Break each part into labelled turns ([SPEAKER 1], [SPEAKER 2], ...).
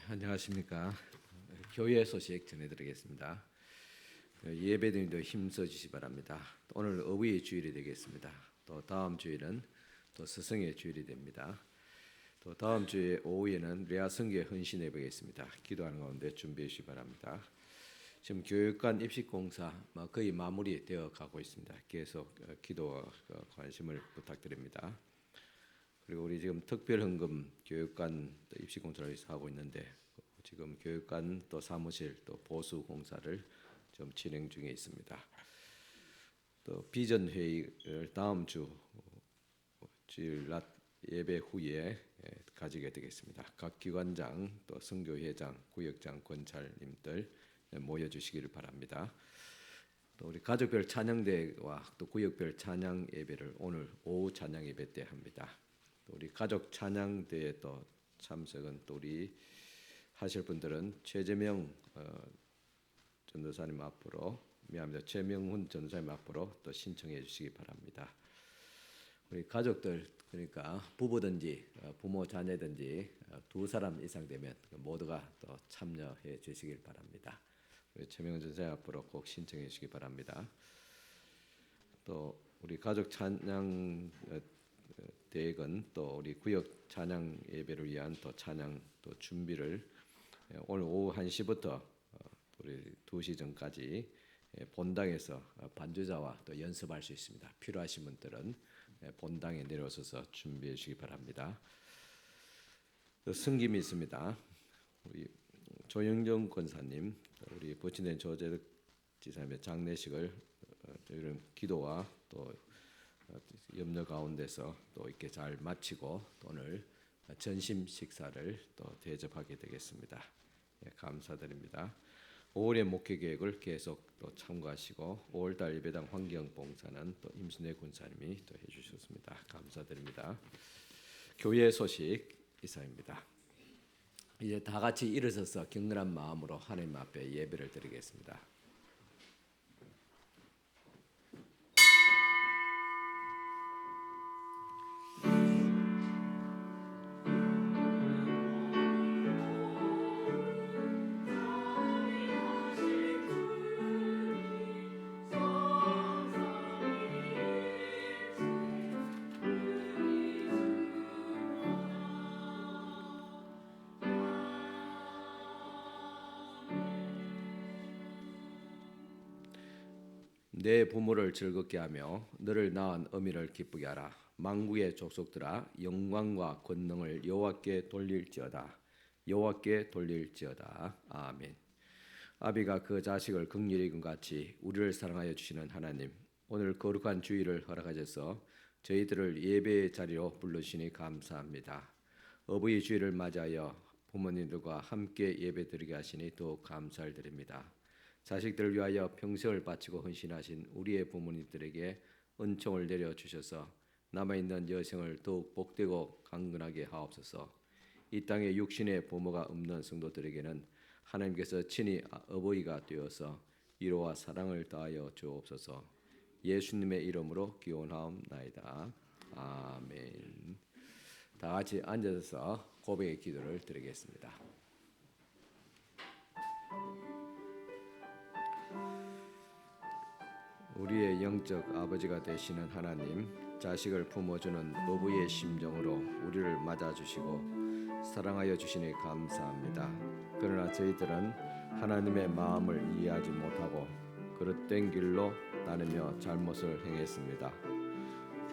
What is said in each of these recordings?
[SPEAKER 1] 안녕하십니까. 교회 소식 전해드리겠습니다. 예배드림도 힘써 주시 바랍니다. 오늘 어부의 주일이 되겠습니다. 또 다음 주일은 또 스승의 주일이 됩니다. 또 다음 주에 오후에는 레아 성교에 헌신해 보겠습니다. 기도하는 가운데 준비해 주시 바랍니다. 지금 교육관 입식공사 거의 마무리되어 가고 있습니다. 계속 기도와 관심을 부탁드립니다. 그리고 우리 지금 특별헌금 교육관 입시공사를 하고 있는데 지금 교육관 또 사무실 또 보수 공사를 좀 진행 중에 있습니다. 또 비전 회의를 다음 주일 낮 예배 후에 가지게 되겠습니다. 각 기관장 또 선교회장, 구역장, 권찰님들 모여 주시기를 바랍니다. 또 우리 가족별 찬양대와 또 구역별 찬양 예배를 오늘 오후 찬양 예배 때 합니다. 또 우리 가족 찬양대에 또 참석은 또 우리 하실 분들은 최재명 전도사님 앞으로 최명훈 전도사님 앞으로 또 신청해 주시기 바랍니다. 우리 가족들 그러니까 부부든지 부모 자녀든지 두 사람 이상 되면 모두가 또 참여해 주시길 바랍니다. 우리 최명훈 전도사님 앞으로 꼭 신청해 주시기 바랍니다. 또 우리 가족 찬양 대액은 또 우리 구역 찬양 예배를 위한 또 찬양 또 준비를 오늘 오후 1시부터 우리 2시 전까지 본당에서 반주자와 또 연습할 수 있습니다. 필요하신 분들은 본당에 내려오셔서 준비해 주시기 바랍니다. 승김이 있습니다. 우리 조영정 권사님, 우리 보친된 조재득 지사님의 장례식을 저희는 기도와 또 염려 가운데서 또 이렇게 잘 마치고 오늘 전심 식사를 또 대접하게 되겠습니다. 감사드립니다. 5월의 목회 계획을 계속 또 참고하시고 5월달 예배당 환경 봉사는 또 임순애 군사님이 또 해주셨습니다. 감사드립니다. 교회 소식 이상입니다. 이제 다 같이 일어서서 경건한 마음으로 하나님 앞에 예배를 드리겠습니다. 내 부모를 즐겁게 하며 너를 낳은 어미를 기쁘게 하라. 만국의 족속들아 영광과 권능을 여호와께 돌릴지어다. 여호와께 돌릴지어다. 아멘. 아비가 그 자식을 긍휼히 여긴 같이 우리를 사랑하여 주시는 하나님, 오늘 거룩한 주일을 허락하셔서 저희들을 예배의 자리로 불러주시니 감사합니다. 어버이 주일을 맞이하여 부모님들과 함께 예배드리게 하시니 더욱 감사를 드립니다. 자식들을 위하여 평생을 바치고 헌신하신 우리의 부모님들에게 은총을 내려주셔서 남아있는 여생을 더욱 복되고 강건하게 하옵소서. 이 땅에 육신의 부모가 없는 성도들에게는 하나님께서 친히 어버이가 되어서 위로와 사랑을 다하여 주옵소서. 예수님의 이름으로 기원하옵나이다. 아멘. 다 같이 앉아서 고백의 기도를 드리겠습니다. 우리의 영적 아버지가 되시는 하나님, 자식을 품어주는 어부의 심정으로 우리를 맞아주시고 사랑하여 주시니 감사합니다. 그러나 저희들은 하나님의 마음을 이해하지 못하고 그릇된 길로 다니며 잘못을 행했습니다.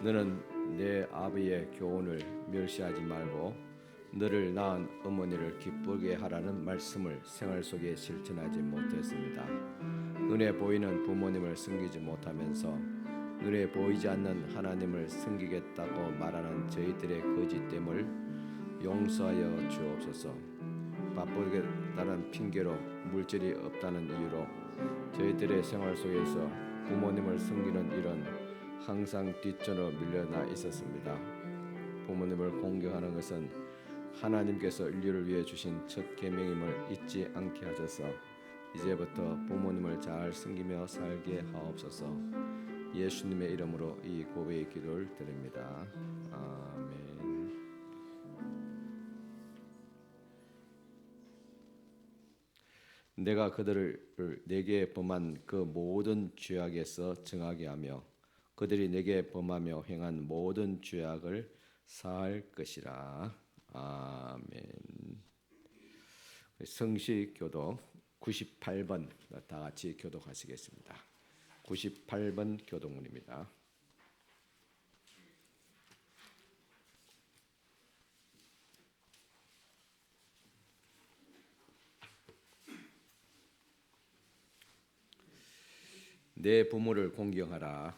[SPEAKER 1] 너는 내 아비의 교훈을 멸시하지 말고 너를 낳은 어머니를 기쁘게 하라는 말씀을 생활 속에 실천하지 못했습니다. 눈에 보이는 부모님을 섬기지 못하면서 눈에 보이지 않는 하나님을 섬기겠다고 말하는 저희들의 거짓됨을 용서하여 주옵소서. 바쁘겠다는 핑계로 물질이 없다는 이유로 저희들의 생활 속에서 부모님을 섬기는 일은 항상 뒷전으로 밀려나 있었습니다. 부모님을 공경하는 것은 하나님께서 인류를 위해 주신 첫 계명임을 잊지 않게 하셔서 이제부터 부모님을 잘 섬기며 살게 하옵소서. 예수님의 이름으로 이 고백의 기도를 드립니다. 아멘. 내가 그들을 내게 범한 그 모든 죄악에서 정하게 하며 그들이 내게 범하며 행한 모든 죄악을 사할 것이라. 아멘. 성시교독 98번 다 같이 교독하시겠습니다. 98번 교독문입니다. 내 부모를 공경하라.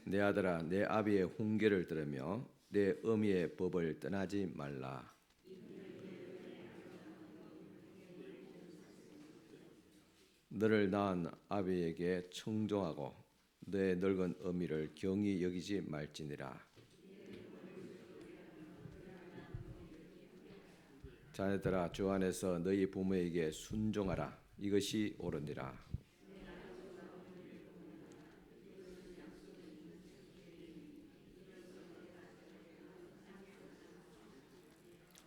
[SPEAKER 1] 내 아들아, 내 아비의 훈계를 들으며 내 어미의 법을 떠나지 말라. 너를 낳은 아비에게 청종하고 내 늙은 어미를 경히 여기지 말지니라. 자녀들아, 주 안에서 너희 부모에게 순종하라. 이것이 옳으니라.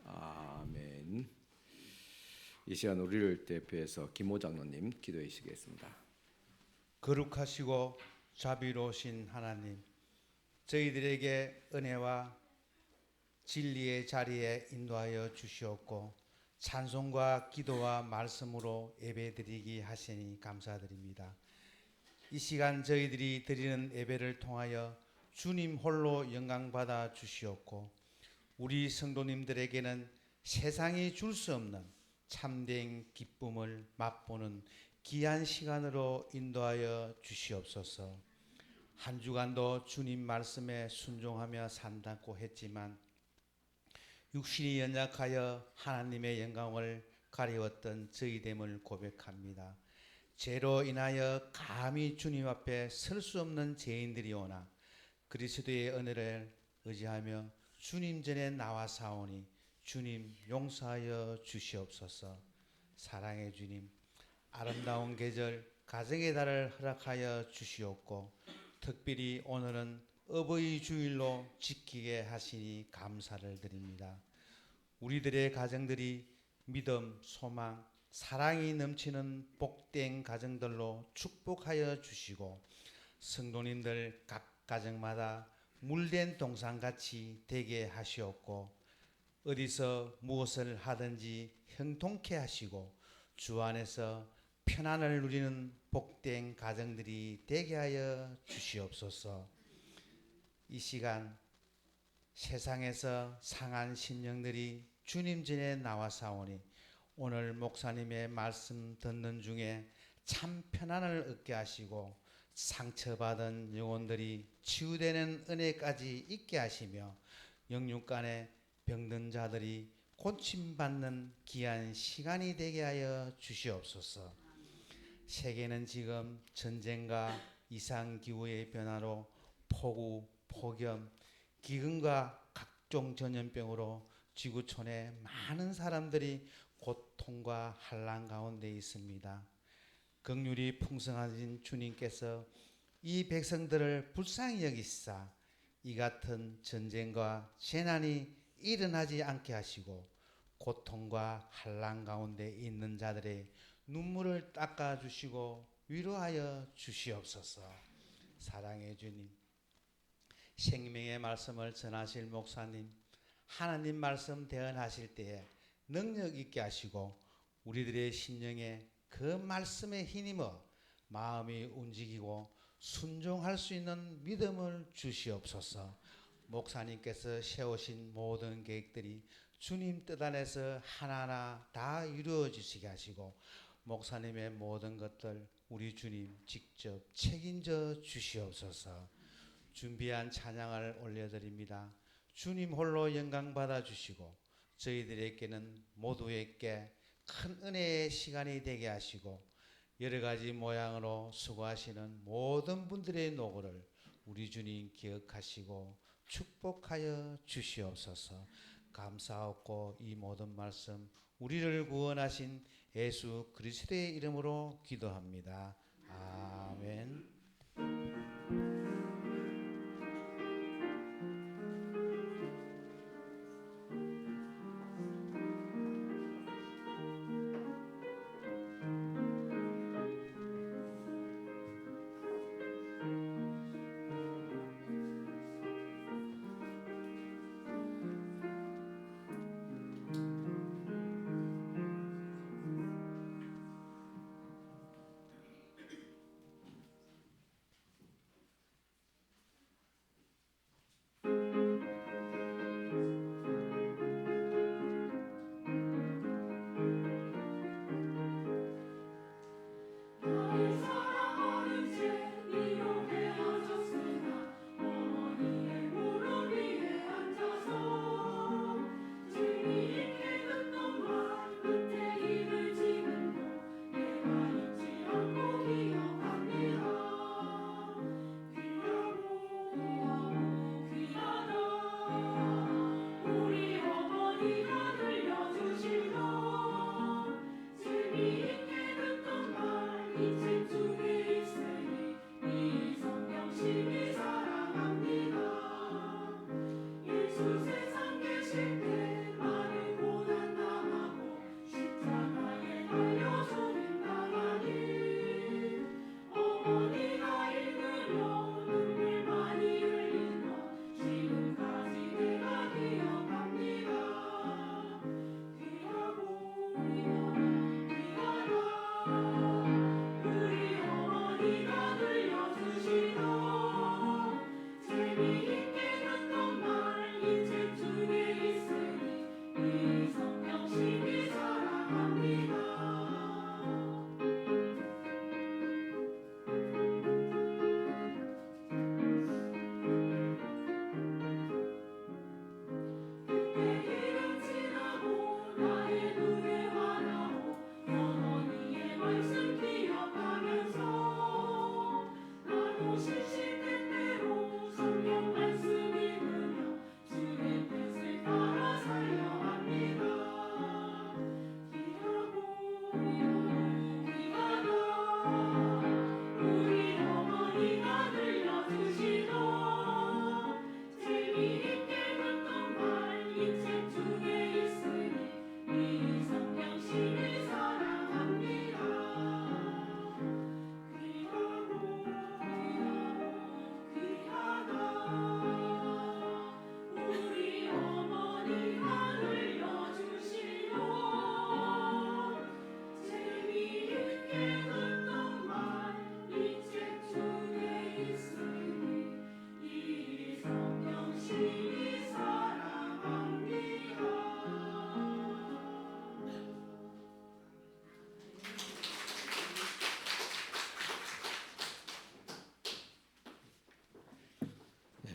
[SPEAKER 1] 아멘. 이 시간 우리를 대표해서 김호 장로님 기도해 주시겠습니다.
[SPEAKER 2] 거룩하시고 자비로우신 하나님, 저희들에게 은혜와 진리의 자리에 인도하여 주시옵고 찬송과 기도와 말씀으로 예배드리기 하시니 감사드립니다. 이 시간 저희들이 드리는 예배를 통하여 주님 홀로 영광받아 주시옵고 우리 성도님들에게는 세상이 줄 수 없는 참된 기쁨을 맛보는 귀한 시간으로 인도하여 주시옵소서. 한 주간도 주님 말씀에 순종하며 산다고 했지만 육신이 연약하여 하나님의 영광을 가리웠던 저희됨을 고백합니다. 죄로 인하여 감히 주님 앞에 설 수 없는 죄인들이오나 그리스도의 은혜를 의지하며 주님 전에 나와 사오니 주님 용서하여 주시옵소서. 사랑의 주님, 아름다운 계절 가정의 달을 허락하여 주시옵고 특별히 오늘은 어버이 주일로 지키게 하시니 감사를 드립니다. 우리들의 가정들이 믿음, 소망, 사랑이 넘치는 복된 가정들로 축복하여 주시고 성도님들 각 가정마다 물된 동산같이 되게 하시옵고 어디서 무엇을 하든지 형통케 하시고 주 안에서 편안을 누리는 복된 가정들이 되게 하여 주시옵소서. 이 시간 세상에서 상한 심령들이 주님 전에 나와 사오니 오늘 목사님의 말씀 듣는 중에 참 편안을 얻게 하시고 상처받은 영혼들이 치유되는 은혜까지 있게 하시며 영육간에 병든 자들이 고침받는 귀한 시간이 되게 하여 주시옵소서. 세계는 지금 전쟁과 이상기후의 변화로 폭우, 폭염, 기근과 각종 전염병으로 지구촌에 많은 사람들이 고통과 환난 가운데 있습니다. 긍휼이 풍성하신 주님께서 이 백성들을 불쌍히 여기사 이 같은 전쟁과 재난이 일어나지 않게 하시고 고통과 환난 가운데 있는 자들의 눈물을 닦아주시고 위로하여 주시옵소서. 사랑의 주님, 생명의 말씀을 전하실 목사님, 하나님 말씀 대언하실 때에 능력 있게 하시고 우리들의 심령에 그 말씀에 힘입어 마음이 움직이고 순종할 수 있는 믿음을 주시옵소서. 목사님께서 세우신 모든 계획들이 주님 뜻 안에서 하나하나 다 이루어지시게 하시고 목사님의 모든 것들 우리 주님 직접 책임져 주시옵소서. 준비한 찬양을 올려드립니다. 주님 홀로 영광 받아 주시고 저희들에게는 모두에게 큰 은혜의 시간이 되게 하시고 여러 가지 모양으로 수고하시는 모든 분들의 노고를 우리 주님 기억하시고 축복하여 주시옵소서. 감사하고 이 모든 말씀 우리를 구원하신 예수 그리스도의 이름으로 기도합니다. 아멘.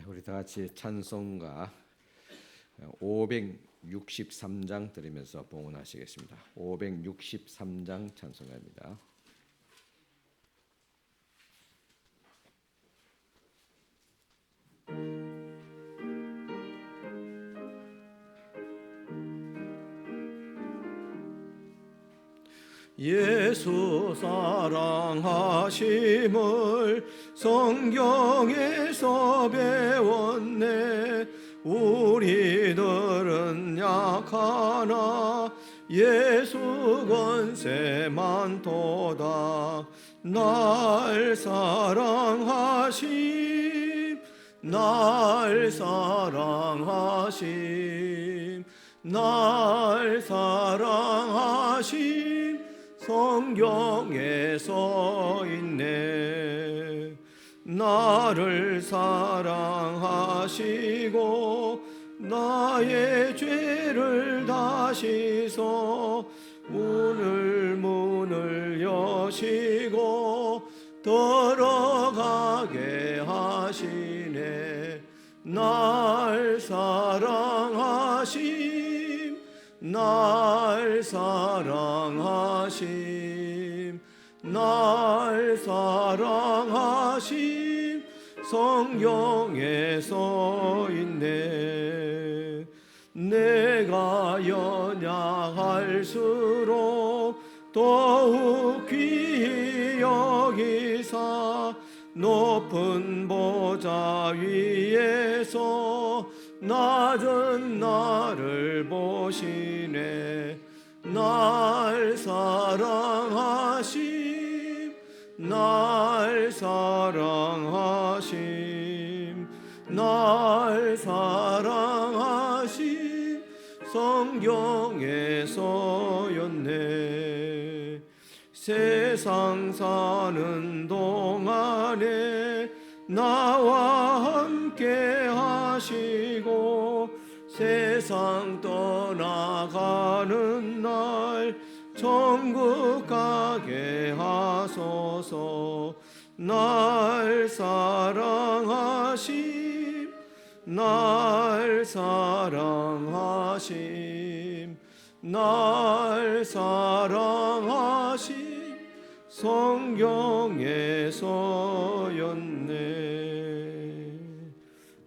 [SPEAKER 1] 우리 다 같이 찬송가 563장 들으면서 봉헌하시겠습니다. 563장 찬송가입니다. 예수 사랑하심을 성경에서 배웠네. 우리들은 약하나 예수 권세 많도다. 날 사랑하심, 날 사랑하심, 날 사랑하심, 성경에 써 있네. 나를 사랑하시고 나의 죄를 다시서 오늘 문을 여시고 들어가게 하시네. 날 사랑하심, 날 사랑하심, 날 사랑하심, 성경에 써 있네. 내가 연약할수록 더욱 귀히 여기사 높은 보좌 위에서 낮은 나를 보시네. 날 사랑하심, 날 사랑하심, 날 사랑하심, 성경에 써였네. 세상 사는 동안에 나와 함께 하시고 세상 떠나가는 날 천국 가게 하소서. 날 사랑하심, 날 사랑하심, 날 사랑하심, 성경에 써였네.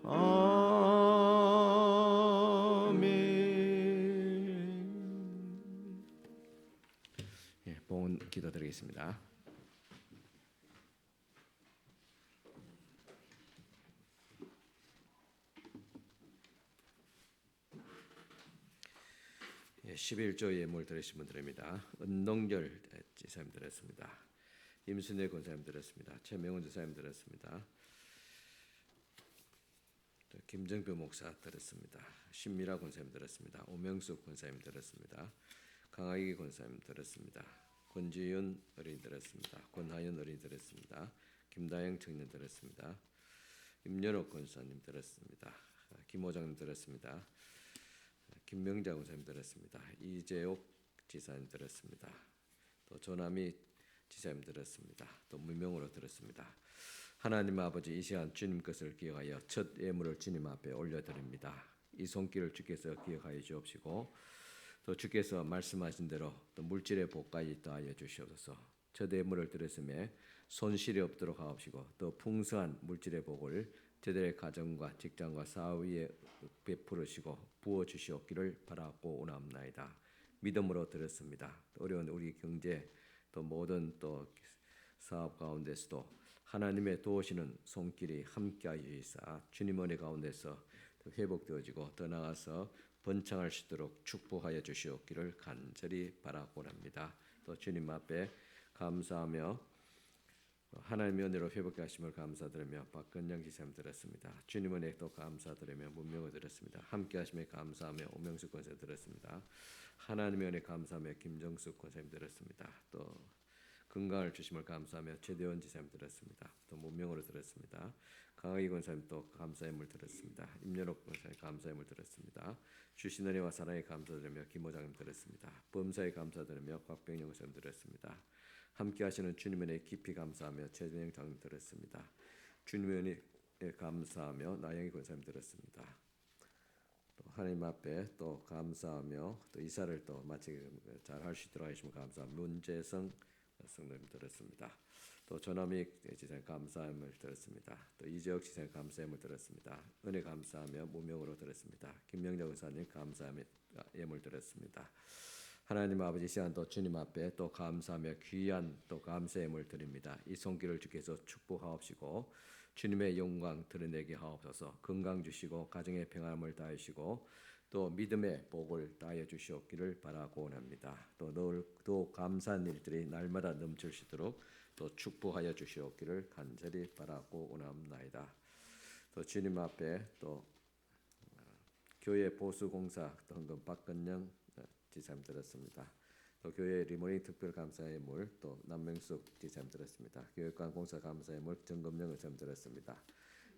[SPEAKER 1] 아멘. 예, 봉헌 기도드리겠습니다. 예, 11조 예물 들으신 분들입니다. 은동결 지사님 들었습니다. 임순례 권사님 들었습니다. 최명훈 지사님 들었습니다. 김정표 목사 들었습니다. 신미라 권사님 들었습니다. 오명숙 권사님 들었습니다. 강하기 권사님 들었습니다. 권지윤 어린이 들었습니다. 권하연 어린이 들었습니다. 김다영 청년 들었습니다. 임연옥 권사님 들었습니다. 김호장 들었습니다. 김명자 권사님 들었습니다. 이재옥 지사님 들었습니다. 또 조남이 지사님 들었습니다. 또 무명으로 들었습니다. 하나님 아버지, 이 시간 주님 것을 기억하여 첫 예물을 주님 앞에 올려드립니다. 이 손길을 주께서 기억하여 주옵시고 또 주께서 말씀하신 대로 또 물질의 복까지 더하여 주시옵소서. 첫 예물을 드렸음에 손실이 없도록 하옵시고 또 풍성한 물질의 복을 저들의 가정과 직장과 사업 위에 베풀으시고 부어 주시옵기를 바라고 원하옵나이다. 믿음으로 드렸습니다. 어려운 우리 경제 또 모든 또 사업 가운데서도 하나님의 도우시는 손길이 함께하여 주시사 주님 은혜 가운데서 회복되어지고 더 나아가서 번창할 수 있도록 축복하여 주시옵기를 간절히 바라고 합니다. 또 주님 앞에 감사하며 하나님의 은혜로 회복케 하심을 감사드리며 박건영 지사님 들었습니다. 주님 은혜 또 감사드리며 문명을 들었습니다. 함께 하심에 감사하며 오명수 권사님 들었습니다. 하나님의 은혜 감사하며 김정숙 권사님 들었습니다. 또 건강을 주심을 감사하며 최대원 지사님 들었습니다. 또 문명으로 들었습니다. 강하기 권사님 또 감사의 물 들었습니다. 임연옥 권사님 감사의 물 들었습니다. 주신 은혜와 사랑에 감사드리며 김호장님 들었습니다. 범사에 감사드리며 곽병영 권사님 들었습니다. 함께 하시는 주님의 은혜 깊이 감사하며 최진영 장님 들었습니다. 주님의 은혜에 감사하며 나영희 권사님 들었습니다. 또 하나님 앞에 또 감사하며 또 이사를 또 마치 잘 할 수 있도록 하시면 감사합니다. 문재성 성도님 들었습니다. 또 전함익 지사님 감사함을 들었습니다. 또 이재혁 지사님 감사함을 들었습니다. 은혜 감사하며 무명으로 들었습니다. 김명자 의사님 감사함의 예물 들었습니다. 하나님 아버지, 시간 또 주님 앞에 또 감사하며 귀한 또 감사의 예물 드립니다. 이 손길을 주께서 축복하옵시고 주님의 영광 드러내게 하옵소서. 건강 주시고 가정의 평안을 다하시고 또 믿음의 복을 다하여 주시옵기를 바라고 원합니다. 또 감사한 일들이 날마다 넘치도록 또 축복하여 주시옵기를 간절히 바라고 원합나이다. 또 주님 앞에 또 교회 보수공사 또 헌금 박건영 지사님 들었습니다. 또 교회 리모닝 특별 감사의 물 또 남명숙 지사님 들었습니다. 교육관 공사 감사의 물 정금영 의사님 들었습니다.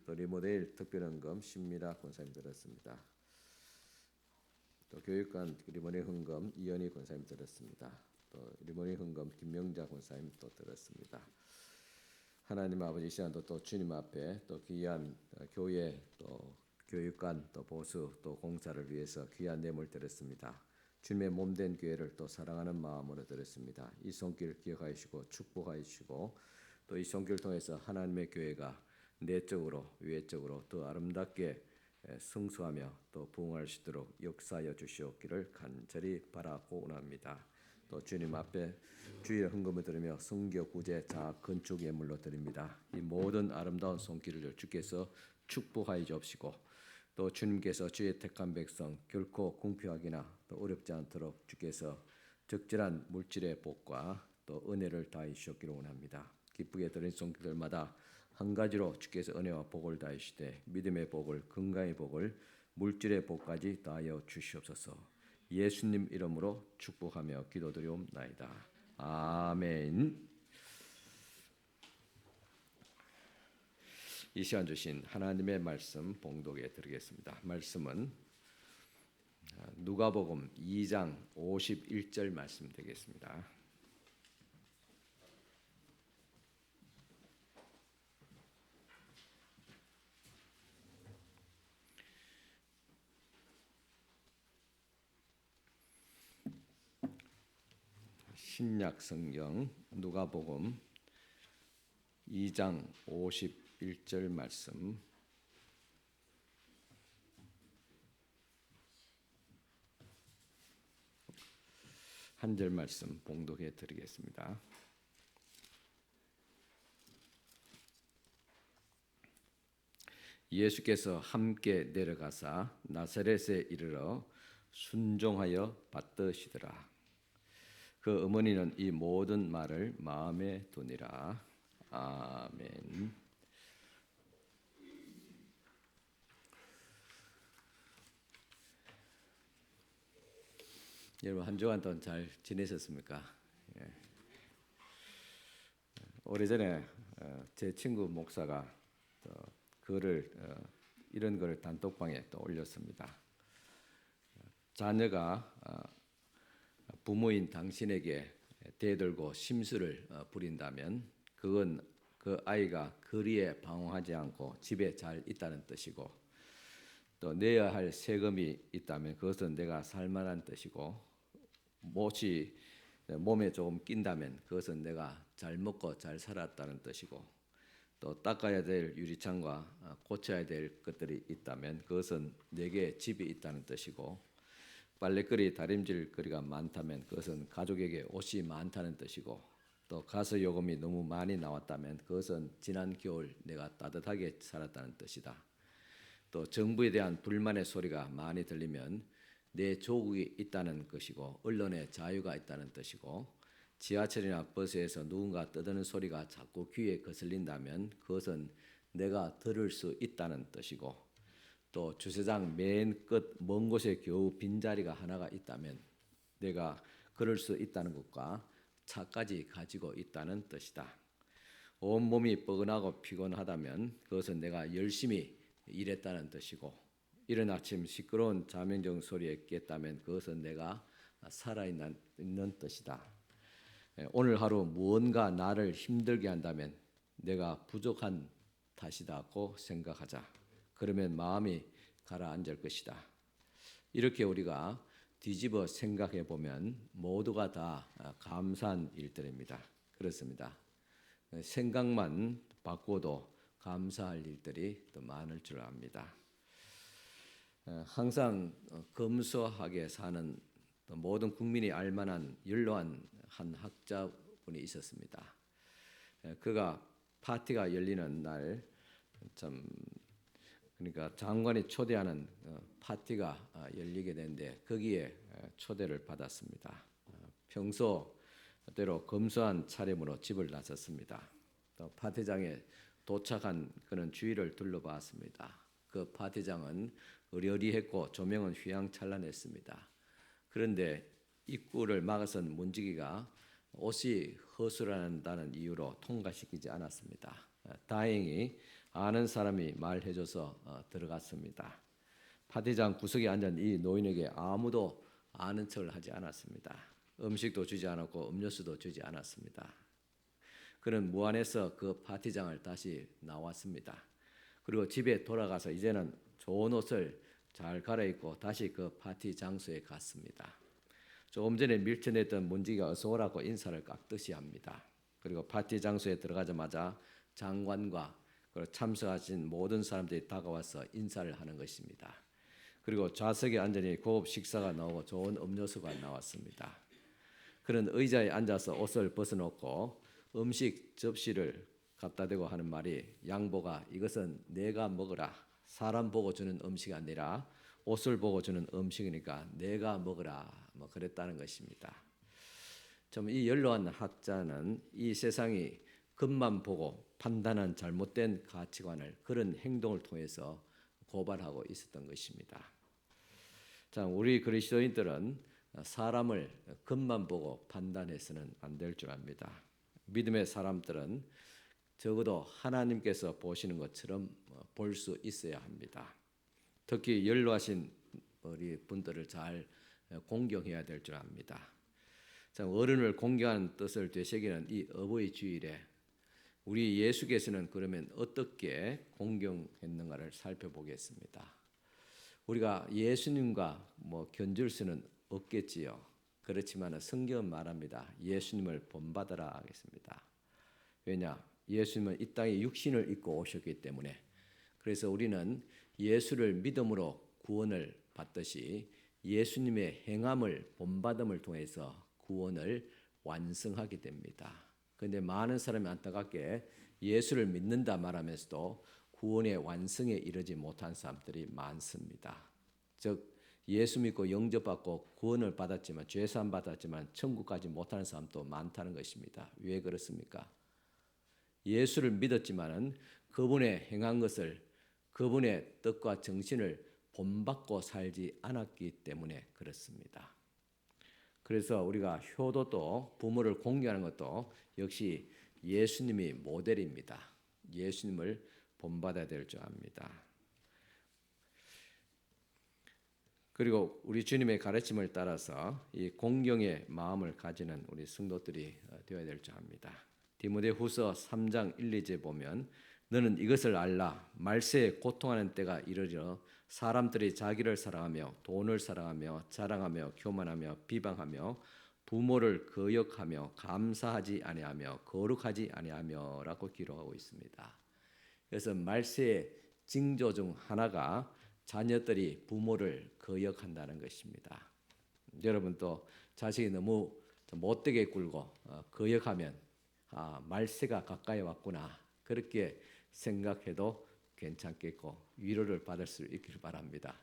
[SPEAKER 1] 또 리모델 특별헌금 신미라 권사님 들었습니다. 또 교육관 리모닝 헌금 이현희 권사님 들었습니다. 또 리모닝 헌금 김명자 권사님 또 들었습니다. 하나님 아버지, 시간도 또 주님 앞에 또 귀한 교회 또 교육관 또 보수 또 공사를 위해서 귀한 예물 드렸습니다. 주님의 몸된 교회를 또 사랑하는 마음으로 드렸습니다. 이 손길 기억하시고 축복하시고 또 이 손길을 통해서 하나님의 교회가 내적으로 외적으로 더 아름답게 승수하며 또 부흥할 수 있도록 역사하여 주시옵기를 간절히 바라고 원합니다. 또 주님 앞에 주의 헌금을 드리며 성교 구제 자학 건축 예물로 드립니다. 이 모든 아름다운 손길을 주께서 축복하여 주옵시고 또 주님께서 주의 택한 백성 결코 궁핍하기나 또 어렵지 않도록 주께서 적절한 물질의 복과 또 은혜를 다해 주시기를 원합니다. 기쁘게 드린 손길들마다 한 가지로 주께서 은혜와 복을 다하시되 믿음의 복을, 건강의 복을, 물질의 복까지 다하여 주시옵소서. 예수님 이름으로 축복하며 기도드리옵나이다. 아멘. 이 시간 주신 하나님의 말씀 봉독에 드리겠습니다. 말씀은 누가복음 2장 51절 말씀 되겠습니다. 신약 성경 누가복음 2장 51절 말씀 한 절 말씀 봉독해 드리겠습니다. 예수께서 함께 내려가사 나사렛에 이르러 순종하여 받드시더라. 그 어머니는 이 모든 말을 마음에 두니라. 아멘. 여러분 한 주간 동안 잘 지내셨습니까? 예. 오래전에 제 친구 목사가 글을 이런 글을 단톡방에 또 올렸습니다. 자녀가 부모인 당신에게 대들고 심술을 부린다면 그건 그 아이가 거리에 방황하지 않고 집에 잘 있다는 뜻이고, 또 내야 할 세금이 있다면 그것은 내가 살만한 뜻이고, 못이 몸에 조금 낀다면 그것은 내가 잘 먹고 잘 살았다는 뜻이고, 또 닦아야 될 유리창과 고쳐야 될 것들이 있다면 그것은 내게 집이 있다는 뜻이고, 빨래거리 다림질거리가 많다면 그것은 가족에게 옷이 많다는 뜻이고, 또 가스 요금이 너무 많이 나왔다면 그것은 지난 겨울 내가 따뜻하게 살았다는 뜻이다. 또 정부에 대한 불만의 소리가 많이 들리면 내 조국이 있다는 것이고, 언론의 자유가 있다는 뜻이고, 지하철이나 버스에서 누군가 떠드는 소리가 자꾸 귀에 거슬린다면 그것은 내가 들을 수 있다는 뜻이고, 또 주차장 맨 끝 먼 곳에 겨우 빈자리가 하나가 있다면 내가 걸을 수 있다는 것과 차까지 가지고 있다는 뜻이다. 온몸이 뻐근하고 피곤하다면 그것은 내가 열심히 일했다는 뜻이고, 이른 아침 시끄러운 자명종 소리에 깼다면 그것은 내가 살아있는 뜻이다. 오늘 하루 무언가 나를 힘들게 한다면 내가 부족한 탓이다고 생각하자. 그러면 마음이 가라앉을 것이다. 이렇게 우리가 뒤집어 생각해 보면 모두가 다 감사한 일들입니다. 그렇습니다. 생각만 바꿔도 감사할 일들이 더 많을 줄 압니다. 항상 검소하게 사는 모든 국민이 알만한 연로한 한 학자분이 있었습니다. 그가 파티가 열리는 날, 그러니까 장관이 초대하는 파티가 열리게 되는데 거기에 초대를 받았습니다. 평소대로 검소한 차림으로 집을 나섰습니다. 또 파티장에 도착한 그는 주위를 둘러봤습니다. 그 파티장은 으리으리했고 조명은 휘황찬란했습니다. 그런데 입구를 막아선 문지기가 옷이 허술하다는 이유로 통과시키지 않았습니다. 다행히 아는 사람이 말해줘서 들어갔습니다. 파티장 구석에 앉은 이 노인에게 아무도 아는 척을 하지 않았습니다. 음식도 주지 않았고 음료수도 주지 않았습니다. 그는 무안해서 그 파티장을 다시 나왔습니다. 그리고 집에 돌아가서 이제는 좋은 옷을 잘 갈아입고 다시 그 파티 장소에 갔습니다. 조금 전에 밀쳐냈던 문지기가 어서 오라고 인사를 깍듯이 합니다. 그리고 파티 장소에 들어가자마자 장관과 그리고 참석하신 모든 사람들이 다가와서 인사를 하는 것입니다. 그리고 좌석에 앉으니 고급 식사가 나오고 좋은 음료수가 나왔습니다. 그는 의자에 앉아서 옷을 벗어놓고 음식 접시를 갖다 대고 하는 말이, 양보가 이것은 내가 먹으라. 사람 보고 주는 음식이 아니라 옷을 보고 주는 음식이니까 내가 먹으라. 뭐 그랬다는 것입니다. 좀 이 연로한 학자는 이 세상이 겉만 보고 판단한 잘못된 가치관을 그런 행동을 통해서 고발하고 있었던 것입니다. 자, 우리 그리스도인들은 사람을 겉만 보고 판단해서는 안 될 줄 압니다. 믿음의 사람들은 적어도 하나님께서 보시는 것처럼 볼 수 있어야 합니다. 특히 연로하신 우리 분들을 잘 공경해야 될 줄 압니다. 자, 어른을 공경하는 뜻을 되새기는 이 어버이 주일에 우리 예수께서는 그러면 어떻게 공경했는가를 살펴보겠습니다. 우리가 예수님과 견줄 수는 없겠지요. 그렇지만 성경은 말합니다. 예수님을 본받으라 하겠습니다. 왜냐? 예수님은 이 땅에 육신을 입고 오셨기 때문에. 그래서 우리는 예수를 믿음으로 구원을 받듯이 예수님의 행함을 본받음을 통해서 구원을 완성하게 됩니다. 그런데 많은 사람이 안타깝게 예수를 믿는다 말하면서도 구원의 완성에 이르지 못한 사람들이 많습니다. 즉 예수 믿고 영접받고 구원을 받았지만 죄사함 받았지만 천국 가지 못하는 사람도 많다는 것입니다. 왜 그렇습니까? 예수를 믿었지만은 그분의 행한 것을, 그분의 뜻과 정신을 본받고 살지 않았기 때문에 그렇습니다. 그래서 우리가 효도도 부모를 공경하는 것도 역시 예수님이 모델입니다. 예수님을 본받아야 될 줄 압니다. 그리고 우리 주님의 가르침을 따라서 이 공경의 마음을 가지는 우리 성도들이 되어야 될 줄 압니다. 디모데후서 3장 1, 2제 보면 너는 이것을 알라 말세에 고통하는 때가 이르러 사람들이 자기를 사랑하며 돈을 사랑하며 자랑하며 교만하며 비방하며 부모를 거역하며 감사하지 아니하며 거룩하지 아니하며라고 기록하고 있습니다. 그래서 말세의 징조 중 하나가 자녀들이 부모를 거역한다는 것입니다. 여러분 또 자식이 너무 못되게 굴고 거역하면 말세가 가까이 왔구나 그렇게 생각해도 괜찮겠고 위로를 받을 수 있기를 바랍니다.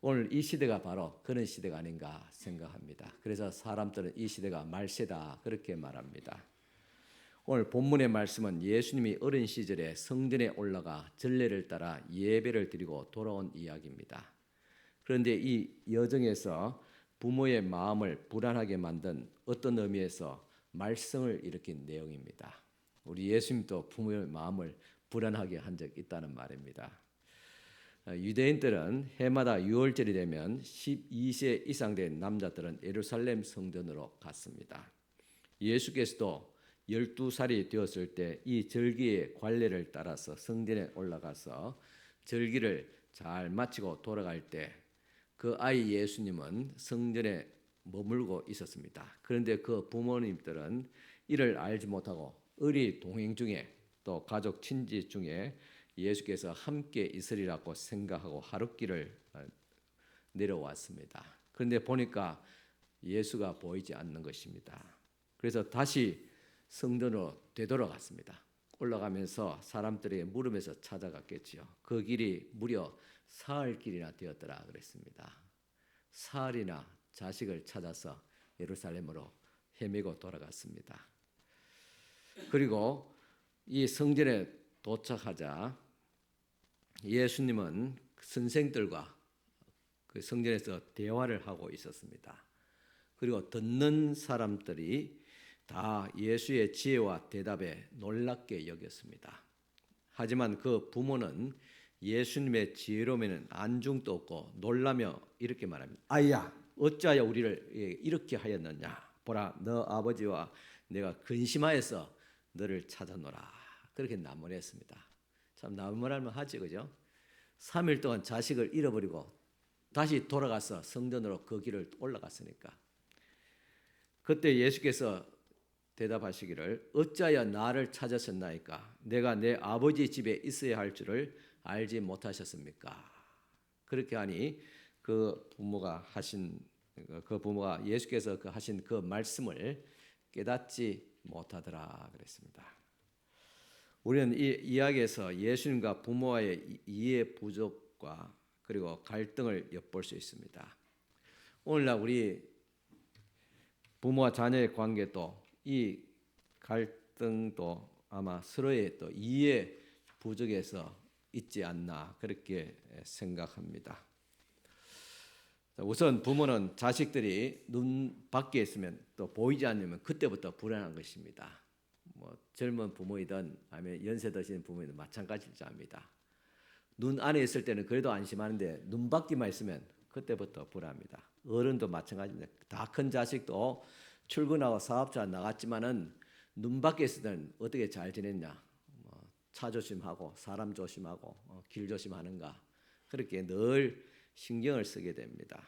[SPEAKER 1] 오늘 이 시대가 바로 그런 시대가 아닌가 생각합니다. 그래서 사람들은 이 시대가 말세다 그렇게 말합니다. 오늘 본문의 말씀은 예수님이 어린 시절에 성전에 올라가 전례를 따라 예배를 드리고 돌아온 이야기입니다. 그런데 이 여정에서 부모의 마음을 불안하게 만든 어떤 의미에서 말썽을 일으킨 내용입니다. 우리 예수님도 부모의 마음을 불안하게 한 적 있다는 말입니다. 유대인들은 해마다 유월절이 되면 12세 이상 된 남자들은 예루살렘 성전으로 갔습니다. 예수께서도 12살이 되었을 때 이 절기의 관례를 따라서 성전에 올라가서 절기를 잘 마치고 돌아갈 때 그 아이 예수님은 성전에 머물고 있었습니다. 그런데 그 부모님들은 이를 알지 못하고 의리 동행 중에 또 가족 친지 중에 예수께서 함께 있으리라고 생각하고 하룻길을 내려왔습니다. 그런데 보니까 예수가 보이지 않는 것입니다. 그래서 다시 성전으로 되돌아갔습니다. 올라가면서 사람들의 물음에서 찾아갔겠지요. 그 길이 무려 사흘 길이나 되었더라 그랬습니다. 사흘이나 자식을 찾아서 예루살렘으로 헤매고 돌아갔습니다. 그리고 이 성전에 도착하자 예수님은 선생들과 그 성전에서 대화를 하고 있었습니다. 그리고 듣는 사람들이 다 예수의 지혜와 대답에 놀랍게 여겼습니다. 하지만 그 부모는 예수님의 지혜로움에는 안중도 없고 놀라며 이렇게 말합니다. 아이야, 어찌하여 우리를 이렇게 하였느냐? 보라, 너 아버지와 내가 근심하여서 너를 찾아노라. 그렇게 나무랬습니다. 참 나무랄만 하지, 그죠? 3일 동안 자식을 잃어버리고 다시 돌아가서 성전으로 그 길을 올라갔으니까. 그때 예수께서 대답하시기를 어찌하여 나를 찾으셨나이까? 내가 내 아버지 집에 있어야 할 줄을 알지 못하셨습니까? 그렇게 하니 그 부모가 예수께서 하신 그 말씀을 깨닫지 못하더라 그랬습니다. 우리는 이 이야기에서 예수님과 부모와의 이해 부족과 그리고 갈등을 엿볼 수 있습니다. 오늘날 우리 부모와 자녀의 관계도 이 갈등도 아마 서로의 또 이해 부족에서 있지 않나 그렇게 생각합니다. 우선 부모는 자식들이 눈 밖에 있으면 또 보이지 않으면 그때부터 불안한 것입니다. 젊은 부모이든 아니면 연세 드신 부모이든 마찬가지일 줄 압니다. 눈 안에 있을 때는 그래도 안심하는데 눈 밖에만 있으면 그때부터 불안합니다. 어른도 마찬가지입니다. 다 큰 자식도 출근하고 사업자 나갔지만은 눈 밖에 있을 때는 어떻게 잘 지냈냐, 차 조심하고 사람 조심하고 길 조심하는가 그렇게 늘 신경을 쓰게 됩니다.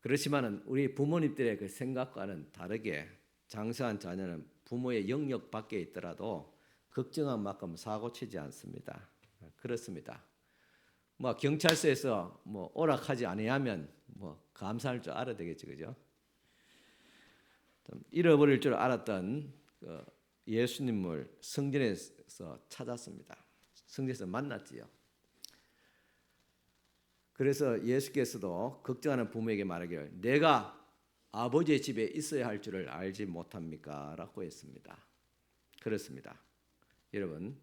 [SPEAKER 1] 그렇지만은 우리 부모님들의 그 생각과는 다르게 장사한 자녀는 부모의 영역 밖에 있더라도 걱정한 만큼 사고 치지 않습니다. 그렇습니다. 경찰서에서 오락하지 아니하면 감사할 줄 알아야 되겠지, 그죠? 잃어버릴 줄 알았던 예수님을 성전에서 찾았습니다. 성전에서 만났지요. 그래서 예수께서도 걱정하는 부모에게 말하기를 내가 아버지의 집에 있어야 할 줄을 알지 못합니까? 라고 했습니다. 그렇습니다. 여러분,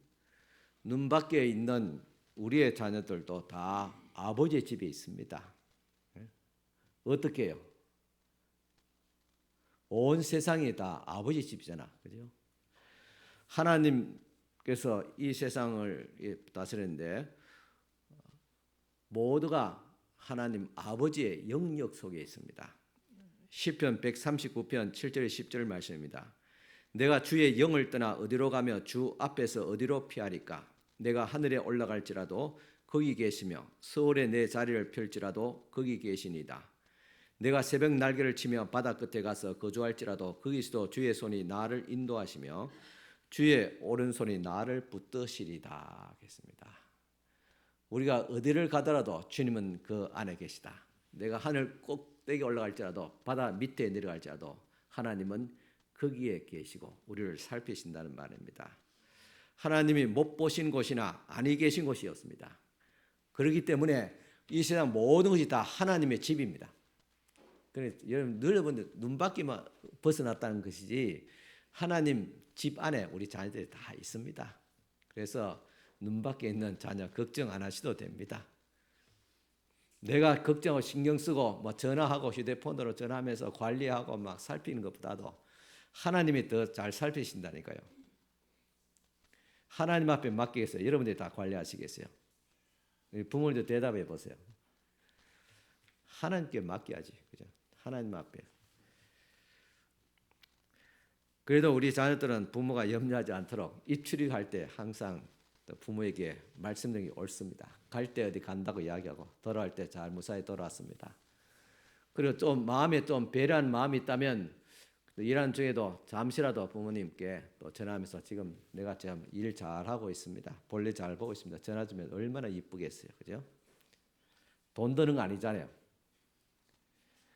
[SPEAKER 1] 눈 밖에 있는 우리의 자녀들도 다 아버지의 집에 있습니다. 어떻게 해요? 온 세상이 다 아버지 집이잖아. 그죠? 하나님께서 이 세상을 다스리는데 모두가 하나님 아버지의 영역 속에 있습니다. 시편 139편 7절 10절 말씀입니다. 내가 주의 영을 떠나 어디로 가며 주 앞에서 어디로 피하리까? 내가 하늘에 올라갈지라도 거기 계시며 서울에 내 자리를 펼지라도 거기 계시니이다. 내가 새벽 날개를 치며 바다 끝에 가서 거주할지라도 거기서도 주의 손이 나를 인도하시며 주의 오른손이 나를 붙드시리다 하겠습니다. 우리가 어디를 가더라도 주님은 그 안에 계시다. 내가 하늘 꼭대기 올라갈지라도 바다 밑에 내려갈지라도 하나님은 거기에 계시고 우리를 살피신다는 말입니다. 하나님이 못 보신 곳이나 아니 계신 곳이 없습니다. 그렇기 때문에 이 세상 모든 것이 다 하나님의 집입니다. 그래서 여러분 눈밖에만 벗어났다는 것이지 하나님 집 안에 우리 자녀들이 다 있습니다. 그래서 눈밖에 있는 자녀 걱정 안 하셔도 됩니다. 내가 걱정하고 신경 쓰고 뭐 전화하고 휴대폰으로 전화하면서 관리하고 막 살피는 것보다도 하나님이 더 잘 살피신다니까요. 하나님 앞에 맡기겠어요? 여러분들이 다 관리하시겠어요? 부모님도 대답해 보세요. 하나님께 맡겨야지, 그죠? 하나님 앞에. 그래도 우리 자녀들은 부모가 염려하지 않도록 입출입할 때 항상 부모에게 말씀드리는 게 옳습니다. 갈 때 어디 간다고 이야기하고 돌아올 때 잘 무사히 돌아왔습니다. 그리고 좀 마음에 좀 배려하는 마음이 있다면 일하는 중에도 잠시라도 부모님께 또 전화하면서 지금 내가 지금 일 잘하고 있습니다. 볼일 잘 보고 있습니다. 전화 주면 얼마나 이쁘겠어요. 그죠? 돈 드는 거 아니잖아요.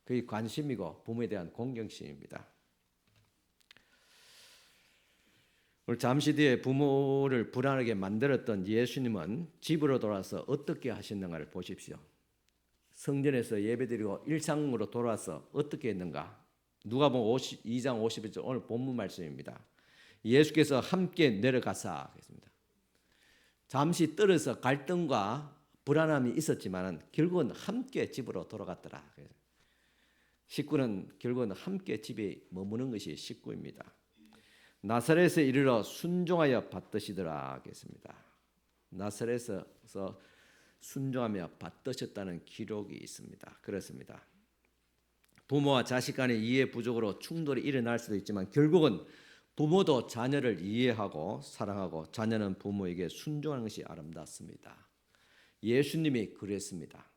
[SPEAKER 1] 그게 관심이고 부모에 대한 공경심입니다. 오늘 잠시 뒤에 부모를 불안하게 만들었던 예수님은 집으로 돌아와서 어떻게 하셨는가를 보십시오. 성전에서 예배드리고 일상으로 돌아와서 어떻게 했는가? 누가복음 2장 51절 오늘 본문 말씀입니다. 예수께서 함께 내려가사 했습니다. 잠시 떨어서 갈등과 불안함이 있었지만은 결국은 함께 집으로 돌아갔더라. 식구는 결국은 함께 집에 머무는 것이 식구입니다. 나사렛에 이르러 순종하여 받드시더라 하겠습니다. 나사렛에서 순종하며 받드셨다는 기록이 있습니다. 그렇습니다. 부모와 자식 간의 이해 부족으로 충돌이 일어날 수도 있지만 결국은 부모도 자녀를 이해하고 사랑하고 자녀는 부모에게 순종하는 것이 아름답습니다. 예수님이 그랬습니다.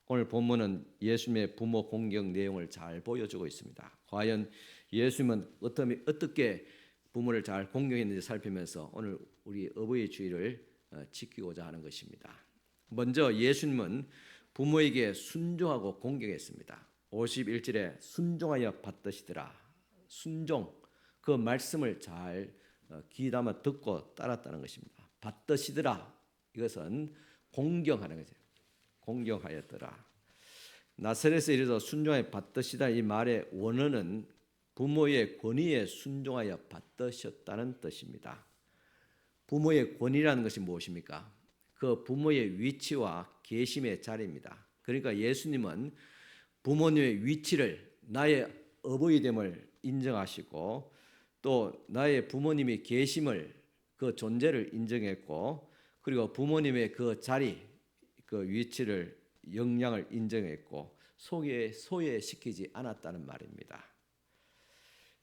[SPEAKER 1] 오늘 본문은 예수님의 부모 공경 내용을 잘 보여주고 있습니다. 과연 예수님은 어떻게 부모를 잘 공경했는지 살피면서 오늘 우리 어버이 주의를 지키고자 하는 것입니다. 먼저 예수님은 부모에게 순종하고 공경했습니다. 51절에 순종하여 받드시더라. 순종, 그 말씀을 잘 귀담아 듣고 따랐다는 것입니다. 받드시더라, 이것은 공경하는 거죠. 공경하였더라. 나사렛에 이르러 순종하여 받드시다, 이 말의 원어는 부모의 권위에 순종하여 받드셨다는 뜻입니다. 부모의 권위라는 것이 무엇입니까? 그 부모의 위치와 계심의 자리입니다. 그러니까 예수님은 부모님의 위치를, 나의 어버이됨을 인정하시고 또 나의 부모님이 계심을, 그 존재를 인정했고 그리고 부모님의 그 자리, 그 위치를, 역량을 인정했고 소외시키지 않았다는 말입니다.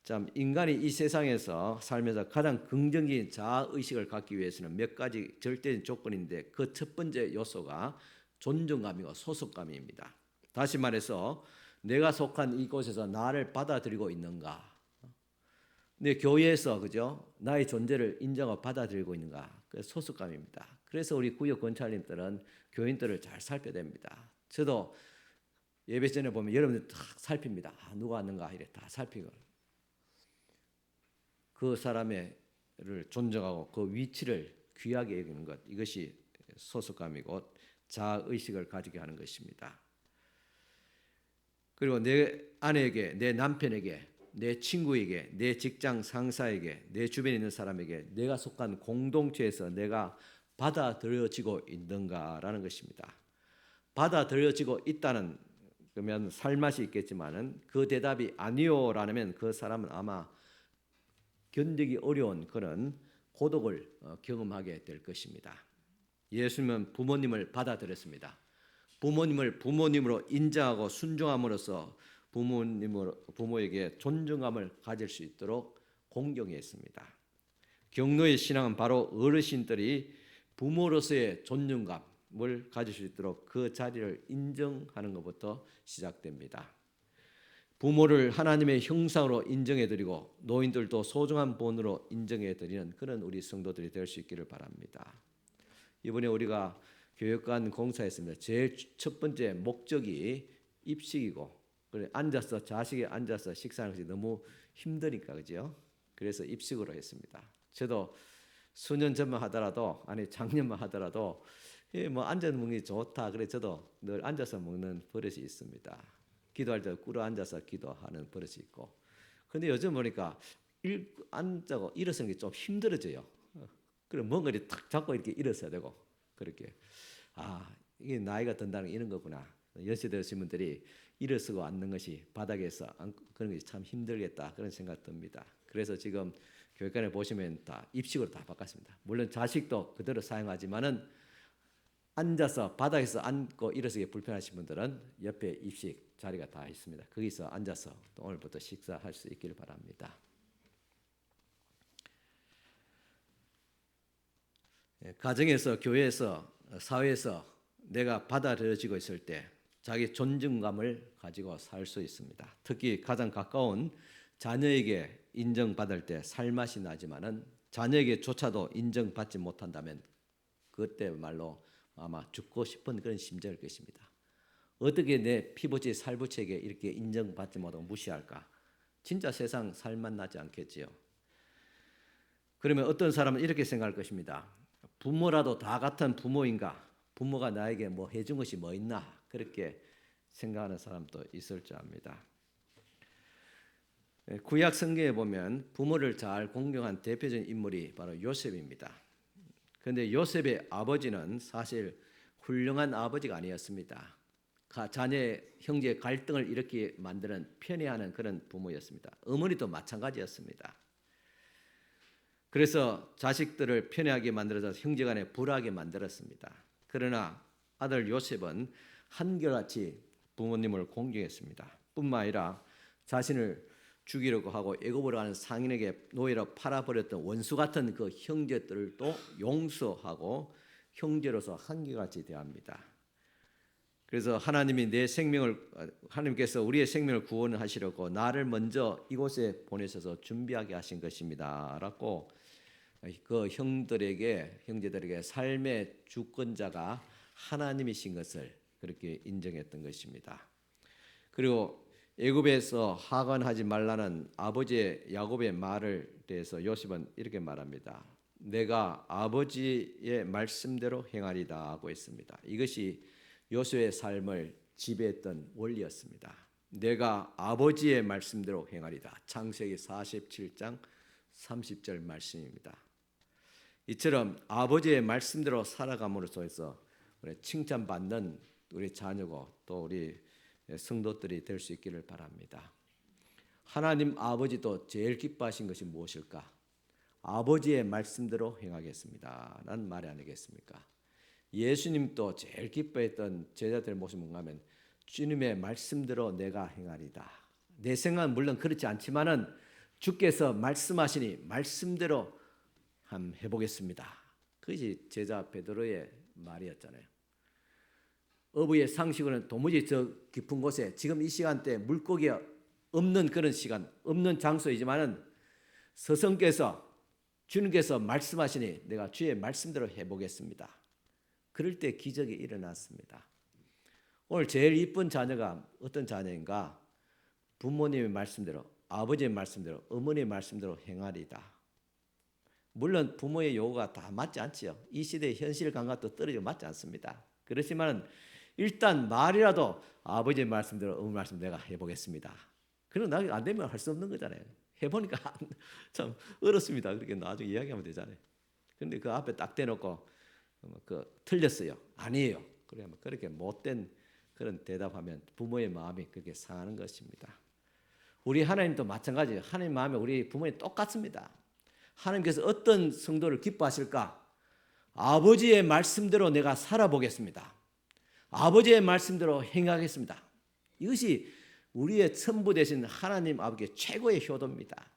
[SPEAKER 1] 참, 인간이 이 세상에서 살면서 가장 긍정적인 자아의식을 갖기 위해서는 몇 가지 절대적인 조건인데 그 첫 번째 요소가 존중감이고 소속감입니다. 다시 말해서 내가 속한 이곳에서 나를 받아들이고 있는가? 내 교회에서, 그죠? 나의 존재를 인정하고 받아들이고 있는가? 그 소속감입니다. 그래서 우리 구역 권찰님들은 교인들을 잘 살펴야 됩니다. 저도 예배 전에 보면 여러분들 다 살핍니다. 누가 왔는가 이래 다 살피고 그 사람을 존중하고 그 위치를 귀하게 여기는 것, 이것이 소속감이고 자아의식을 가지게 하는 것입니다. 그리고 내 아내에게, 내 남편에게, 내 친구에게, 내 직장 상사에게, 내 주변에 있는 사람에게 내가 속한 공동체에서 내가 받아들여지고 있는가라는 것입니다. 받아들여지고 있다는 그러면 살맛이 있겠지만은 그 대답이 아니요라면 그 사람은 아마 견디기 어려운 그런 고독을 경험하게 될 것입니다. 예수님은 부모님을 받아들였습니다. 부모님으로 인정하고 순종함으로써 부모에게 존중감을 가질 수 있도록 공경했습니다. 경로의 신앙은 바로 어르신들이 부모로서의 존중감을 가질 수 있도록 그 자리를 인정하는 것부터 시작됩니다. 부모를 하나님의 형상으로 인정해드리고 노인들도 소중한 본으로 인정해드리는 그런 우리 성도들이 될 수 있기를 바랍니다. 이번에 우리가 교육관 공사했습니다. 제일 첫 번째 목적이 입식이고, 그래 앉아서 자식이 앉아서 식사하는 것이 너무 힘드니까, 그죠? 그래서 입식으로 했습니다. 저도 수년 전만 하더라도, 아니 작년만 하더라도 뭐 앉아 먹는 게 좋다. 그래 저도 늘 앉아서 먹는 버릇이 있습니다. 기도할 때 꿇어 앉아서 기도하는 버릇이 있고. 근데 요즘 보니까 앉아고 일어서는 게 좀 힘들어져요. 그래 멍을 탁 잡고 이렇게 일어서야 되고, 그렇게 이게 나이가 든다는 게 이런 거구나. 연세 드신 분들이 일어서고 앉는 것이 바닥에서 그런 것이 참 힘들겠다, 그런 생각 듭니다. 그래서 지금 교육관에 보시면 다 입식으로 다 바꿨습니다. 물론 자식도 그대로 사용하지만은 앉아서 바닥에서 앉고 일어서기 불편하신 분들은 옆에 입식 자리가 다 있습니다. 거기서 앉아서 또 오늘부터 식사할 수 있기를 바랍니다. 가정에서, 교회에서, 사회에서 내가 받아들여지고 있을 때 자기 존중감을 가지고 살 수 있습니다. 특히 가장 가까운 자녀에게 인정받을 때 살맛이 나지만은 자녀에게조차도 인정받지 못한다면 그때말로 아마 죽고 싶은 그런 심정일 것입니다. 어떻게 내 피부치 살부치에게 이렇게 인정받지 못하고 무시할까? 진짜 세상 살맛 나지 않겠지요. 그러면 어떤 사람은 이렇게 생각할 것입니다. 부모라도 다 같은 부모인가? 부모가 나에게 뭐 해준 것이 뭐 있나? 그렇게 생각하는 사람도 있을 줄 압니다. 구약 성경에 보면 부모를 잘 공경한 대표적인 인물이 바로 요셉입니다. 그런데 요셉의 아버지는 사실 훌륭한 아버지가 아니었습니다. 자녀의 형제 갈등을 이렇게 만드는 편애하는 그런 부모였습니다. 어머니도 마찬가지였습니다. 그래서 자식들을 편애하게 만들어서 형제간에 불화하게 만들었습니다. 그러나 아들 요셉은 한결같이 부모님을 공경했습니다. 뿐만 아니라 자신을 죽이려고 하고 애굽으로 가는 상인에게 노예로 팔아버렸던 원수 같은 그 형제들도 용서하고 형제로서 한결같이 대합니다. 그래서 하나님께서 우리의 생명을 구원하시려고 나를 먼저 이곳에 보내셔서 준비하게 하신 것입니다라고 그 형제들에게 삶의 주권자가 하나님이신 것을 그렇게 인정했던 것입니다. 그리고 애굽에서 하관하지 말라는 아버지의 야곱의 말을 대해서 요셉은 이렇게 말합니다. 내가 아버지의 말씀대로 행하리다 하고 있습니다. 이것이 요셉의 삶을 지배했던 원리였습니다. 내가 아버지의 말씀대로 행하리다. 창세기 47장 30절 말씀입니다. 이처럼 아버지의 말씀대로 살아감으로써 해서 칭찬받는 우리 자녀고 또 우리 성도들이 될 수 있기를 바랍니다. 하나님 아버지도 제일 기뻐하신 것이 무엇일까? 아버지의 말씀대로 행하겠습니다 라는 말이 아니겠습니까? 예수님도 제일 기뻐했던 제자들의 모습은 뭔가 하면 주님의 말씀대로 내가 행하리다. 내 생각은 물론 그렇지 않지만은 주께서 말씀하시니 말씀대로 한번 해보겠습니다. 그것이 제자 베드로의 말이었잖아요. 어부의 상식으로는 도무지 저 깊은 곳에 지금 이 시간대 물고기가 없는 그런 시간, 없는 장소이지만은 스승께서 주님께서 말씀하시니 내가 주의 말씀대로 해보겠습니다. 그럴 때 기적이 일어났습니다. 오늘 제일 이쁜 자녀가 어떤 자녀인가? 부모님의 말씀대로, 아버지의 말씀대로, 어머니의 말씀대로 행하리다. 물론 부모의 요구가 다 맞지 않지요. 이 시대의 현실 감각도 떨어지고 맞지 않습니다. 그렇지만 일단 말이라도 아버지의 말씀대로 어머니 말씀 내가 해보겠습니다. 그럼 나중에 안 되면 할 수 없는 거잖아요. 해보니까 참 어렵습니다. 그렇게 나중에 이야기하면 되잖아요. 그런데 그 앞에 딱 대놓고 틀렸어요. 아니에요. 그렇게 못된 그런 대답하면 부모의 마음이 그렇게 상하는 것입니다. 우리 하나님도 마찬가지예요. 하나님 마음이 우리 부모님 똑같습니다. 하나님께서 어떤 성도를 기뻐하실까? 아버지의 말씀대로 내가 살아보겠습니다. 아버지의 말씀대로 행하겠습니다. 이것이 우리의 천부 되신 하나님 아버지의 최고의 효도입니다.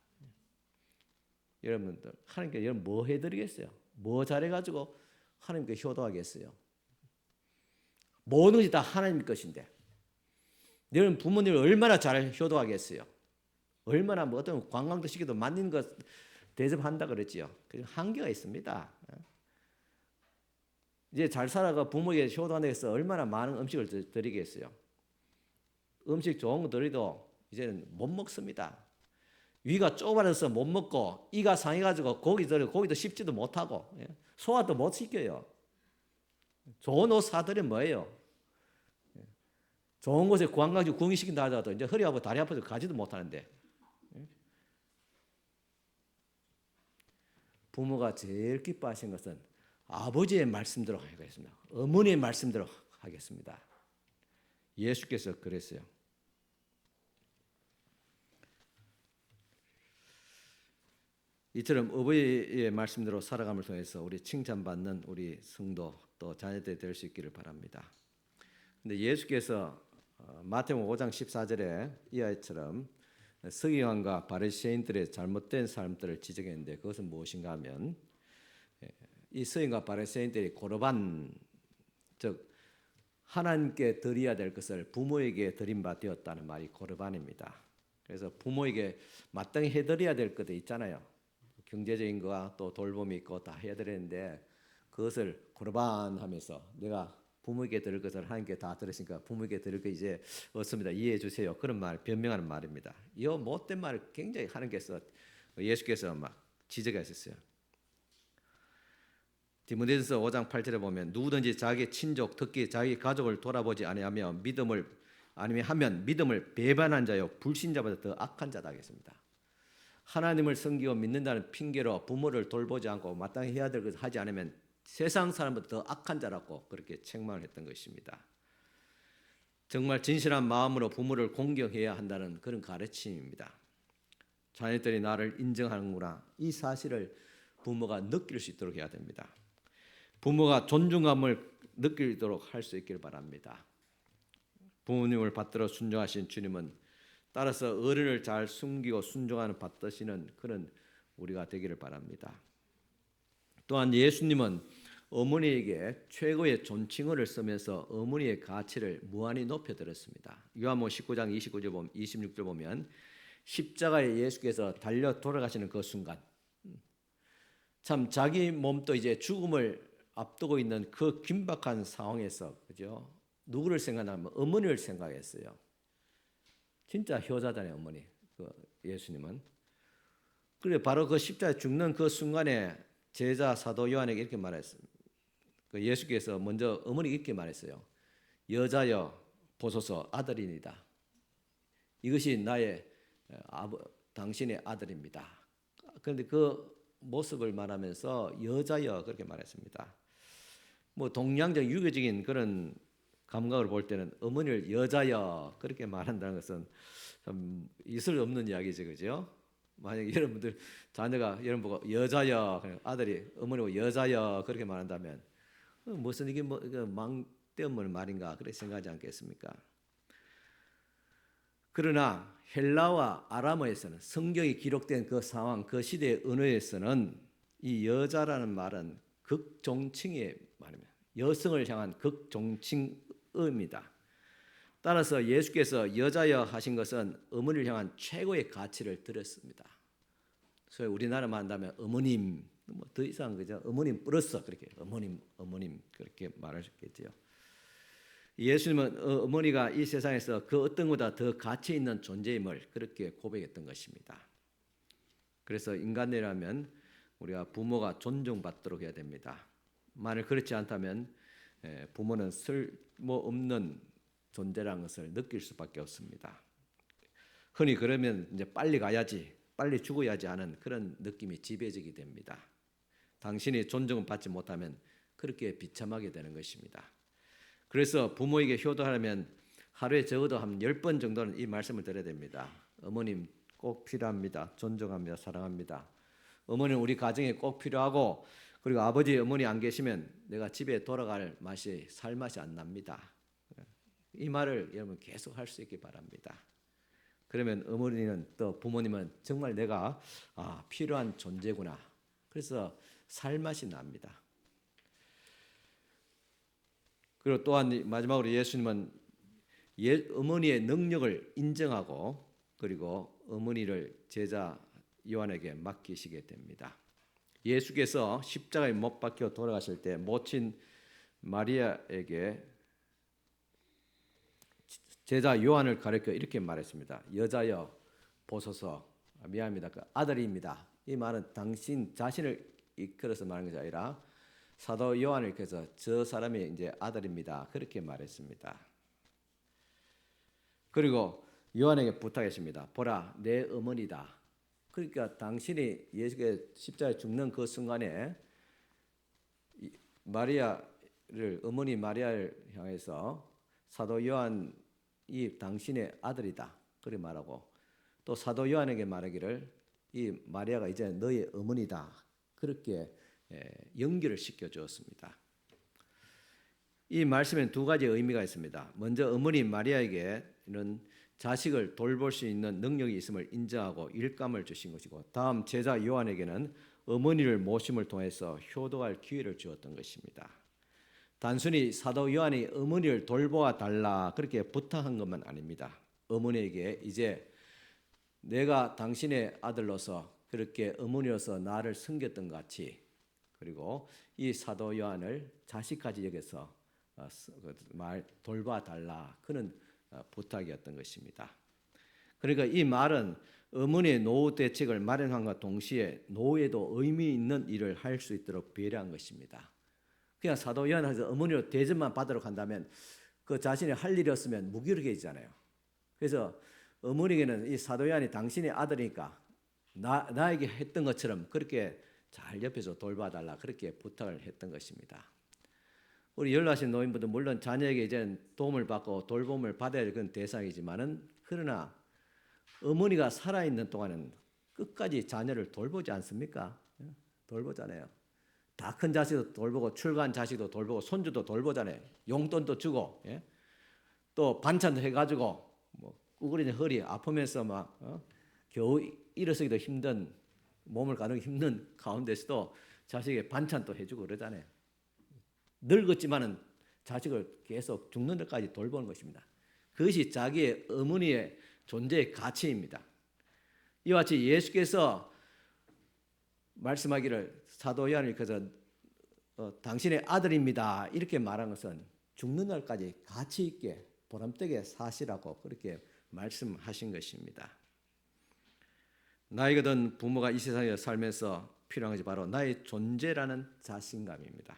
[SPEAKER 1] 여러분들, 하나님께 여러분 뭐 해드리겠어요? 뭐 잘해가지고 하나님께 효도하겠어요? 모든 것이 다 하나님 것인데 여러분 부모님을 얼마나 잘 효도하겠어요? 얼마나 뭐 어떤 관광도 시켜도 만든 것 대접한다 그랬지요. 그 한계가 있습니다. 이제 잘 살아가 부모에게 효도한다고 해서 얼마나 많은 음식을 드리겠어요? 음식 좋은 거 드려도 이제는 못 먹습니다. 위가 좁아져서 못 먹고 이가 상해가지고 고기도 씹지도 못하고 소화도 못 시켜요. 좋은 옷 사드리면 뭐예요? 좋은 곳에 관광지 구경시킨다 하더라도 이제 허리 아프고 다리 아파서 가지도 못하는데 부모가 제일 기뻐하신 것은 아버지의 말씀대로 하겠습니다. 어머니의 말씀대로 하겠습니다. 예수께서 그랬어요. 이처럼 어버이의 말씀대로 살아감을 통해서 우리 칭찬받는 우리 성도 또 자녀들이 될 수 있기를 바랍니다. 근데 예수께서 마태복음 5장 14절에 이하처럼 서기관과 바리새인들의 잘못된 삶들을 지적했는데 그것은 무엇인가 하면 이 서기관과 바리새인들이 고르반 즉 하나님께 드려야 될 것을 부모에게 드린 바 되었다는 말이 고르반입니다. 그래서 부모에게 마땅히 해드려야 될 것도 있잖아요. 경제적인 거와 또 돌봄이 있고 다 해야 되는데 그것을 고르반하면서 내가 부모에게 드릴 것을 하나님께 다 들으시니까 부모에게 드릴 거 이제 없습니다. 이해해 주세요. 그런 말 변명하는 말입니다. 이 못된 말을 굉장히 하나님께서 예수께서 막 지적하셨어요. 디모데전서 5장 8절에 보면 누구든지 자기 친족 특히 자기 가족을 돌아보지 아니하면 믿음을 배반한 자요 불신자보다 더 악한 자다 하겠습니다. 하나님을 섬기고 믿는다는 핑계로 부모를 돌보지 않고 마땅히 해야 될 것을 하지 않으면 세상 사람보다 더 악한 자라고 그렇게 책망을 했던 것입니다. 정말 진실한 마음으로 부모를 공경해야 한다는 그런 가르침입니다. 자녀들이 나를 인정하는구나 이 사실을 부모가 느낄 수 있도록 해야 됩니다. 부모가 존중감을 느끼도록 할 수 있기를 바랍니다. 부모님을 받들어 순종하신 주님은 따라서 어른을 잘 숨기고 순종하는 받드시는 그런 우리가 되기를 바랍니다. 또한 예수님은 어머니에게 최고의 존칭어를 쓰면서 어머니의 가치를 무한히 높여드렸습니다. 요한복음 19장 26절 보면 십자가에 예수께서 달려 돌아가시는 그 순간 참 자기 몸도 이제 죽음을 앞두고 있는 그 긴박한 상황에서 그죠? 누구를 생각하면 어머니를 생각했어요. 진짜 효자잖아요, 어머니. 그 예수님은. 그래 바로 그 십자가에 죽는 그 순간에 제자 사도 요한에게 이렇게 말했습니다. 그 예수께서 먼저 어머니께 이렇게 말했어요. 여자여 보소서 아들이니다. 이것이 나의 당신의 아들입니다. 그런데 그 모습을 말하면서 여자여 그렇게 말했습니다. 뭐 동양적 유교적인 그런 감각을 볼 때는 어머니를 여자여 그렇게 말한다는 것은 참 있을 없는 이야기죠, 그죠? 만약 여러분들 자녀가 여러분 보고 여자여 아들이 어머니 보고 여자여 그렇게 말한다면 무슨 이게 뭐 망때없는 말인가 그렇게 생각하지 않겠습니까? 그러나 헬라와 아람어에서는 성경이 기록된 그 상황, 그 시대의 언어에서는 이 여자라는 말은 극존칭의 말입니다. 여성을 향한 극존칭어입니다. 따라서 예수께서 여자여 하신 것은 어머니를 향한 최고의 가치를 드렸습니다. 소위 우리나라만 한다면 어머님, 뭐 더 이상 그죠? 어머님 플러스 그렇게 어머님 그렇게 말하셨겠죠. 예수님은 어머니가 이 세상에서 그 어떤 것보다 더 가치 있는 존재임을 그렇게 고백했던 것입니다. 그래서 인간이라면 우리가 부모가 존중받도록 해야 됩니다. 만일 그렇지 않다면 부모는 쓸모없는 존재라는 것을 느낄 수밖에 없습니다. 흔히 그러면 이제 빨리 가야지, 빨리 죽어야지 하는 그런 느낌이 지배적이 됩니다. 당신이 존중을 받지 못하면 그렇게 비참하게 되는 것입니다. 그래서 부모에게 효도하려면 하루에 적어도 한 10번 정도는 이 말씀을 드려야 됩니다. 어머님 꼭 필요합니다. 존중합니다. 사랑합니다. 어머니는 우리 가정에 꼭 필요하고 그리고 아버지 어머니 안 계시면 내가 집에 돌아갈 살맛이 안 납니다. 이 말을 여러분 계속 할 수 있기 바랍니다. 그러면 어머니는 또 부모님은 정말 내가 필요한 존재구나. 그래서 살맛이 납니다. 그리고 또한 마지막으로 예수님은 어머니의 능력을 인정하고 그리고 어머니를 제자 요한에게 맡기시게 됩니다. 예수께서 십자가에 못 박혀 돌아가실 때 모친 마리아에게 제자 요한을 가리켜 이렇게 말했습니다. 여자여 보소서. 미안합니다. 그 아들입니다. 이 말은 당신 자신을 이끌어서 말하는 것이 아니라 사도 요한을 이끌어서 저 사람이 이제 아들입니다. 그렇게 말했습니다. 그리고 요한에게 부탁했습니다. 보라, 내 어머니다. 그러니까 당신이 예수께 십자가에 죽는 그 순간에 마리아를 어머니 마리아를 향해서 사도 요한이 당신의 아들이다. 그렇게 말하고 또 사도 요한에게 말하기를 이 마리아가 이제 너의 어머니다. 그렇게 연결을 시켜 주었습니다. 이 말씀에는 두 가지 의미가 있습니다. 먼저 어머니 마리아에게는 자식을 돌볼 수 있는 능력이 있음을 인정하고 일감을 주신 것이고 다음 제자 요한에게는 어머니를 모심을 통해서 효도할 기회를 주었던 것입니다. 단순히 사도 요한이 어머니를 돌보아 달라 그렇게 부탁한 것만 아닙니다. 어머니에게 이제 내가 당신의 아들로서 그렇게 어머니로서 나를 섬겼던 것 같이 그리고 이 사도 요한을 자식까지 여겨서 돌봐 달라 그는 부탁이었던 것입니다. 그러니까 이 말은 어머니의 노후 대책을 마련함과 동시에 노후에도 의미 있는 일을 할 수 있도록 배려한 것입니다. 그냥 사도 요한에서 어머니로 대접만 받으러 간다면 그 자신이 할 일이 없으면 무기력해지잖아요. 그래서 어머니에게는 이 사도 요한이 당신의 아들이니까 나에게 했던 것처럼 그렇게 잘 옆에서 돌봐달라 그렇게 부탁을 했던 것입니다. 우리 연로하신 노인분들 물론 자녀에게 이제 도움을 받고 돌봄을 받아야 할 그런 대상이지만은 그러나 어머니가 살아있는 동안은 끝까지 자녀를 돌보지 않습니까? 돌보잖아요. 다 큰 자식도 돌보고 출가한 자식도 돌보고 손주도 돌보잖아요. 용돈도 주고 또 반찬도 해가지고 뭐 구부리는 허리 아프면서 막 겨우 일어서기도 힘든 몸을 가누기 힘든 가운데서도 자식에게 반찬도 해주고 그러잖아요. 늙었지만은 자식을 계속 죽는 데까지 돌보는 것입니다. 그것이 자기의 어머니의 존재의 가치입니다. 이와 같이 예수께서 말씀하기를 사도 요한이 그래서 당신의 아들입니다 이렇게 말한 것은 죽는 날까지 가치 있게 보람되게 사시라고 그렇게 말씀하신 것입니다. 나이가 든 부모가 이 세상에 살면서 필요한 것이 바로 나의 존재라는 자신감입니다.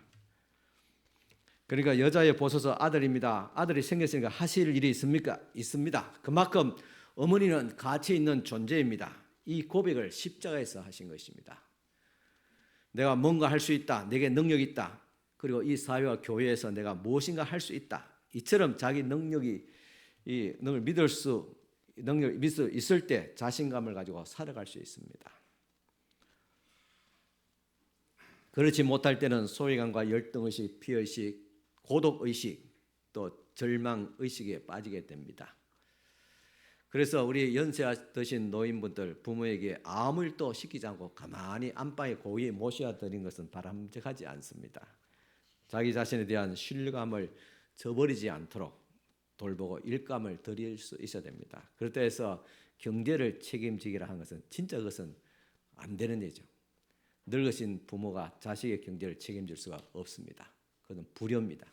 [SPEAKER 1] 그러니까 여자의 보소서 아들입니다. 아들이 생겼으니까 하실 일이 있습니까? 있습니다. 그만큼 어머니는 가치 있는 존재입니다. 이 고백을 십자가에서 하신 것입니다. 내가 뭔가 할 수 있다. 내게 능력이 있다. 그리고 이 사회와 교회에서 내가 무엇인가 할 수 있다. 이처럼 자기 능력을 믿을 수 있을 때 자신감을 가지고 살아갈 수 있습니다. 그렇지 못할 때는 소외감과 열등의식, 피의식, 고독의식, 또 절망의식에 빠지게 됩니다. 그래서 우리 연세 드신 노인분들 부모에게 아무 일도 시키지 않고 가만히 안방에 고이 모셔드린 것은 바람직하지 않습니다. 자기 자신에 대한 신뢰감을 저버리지 않도록 돌보고 일감을 드릴 수 있어야 됩니다. 그렇다 해서 경제를 책임지기라 하는 것은 진짜 그것은 안 되는 일이죠. 늙으신 부모가 자식의 경제를 책임질 수가 없습니다. 그건 불효입니다.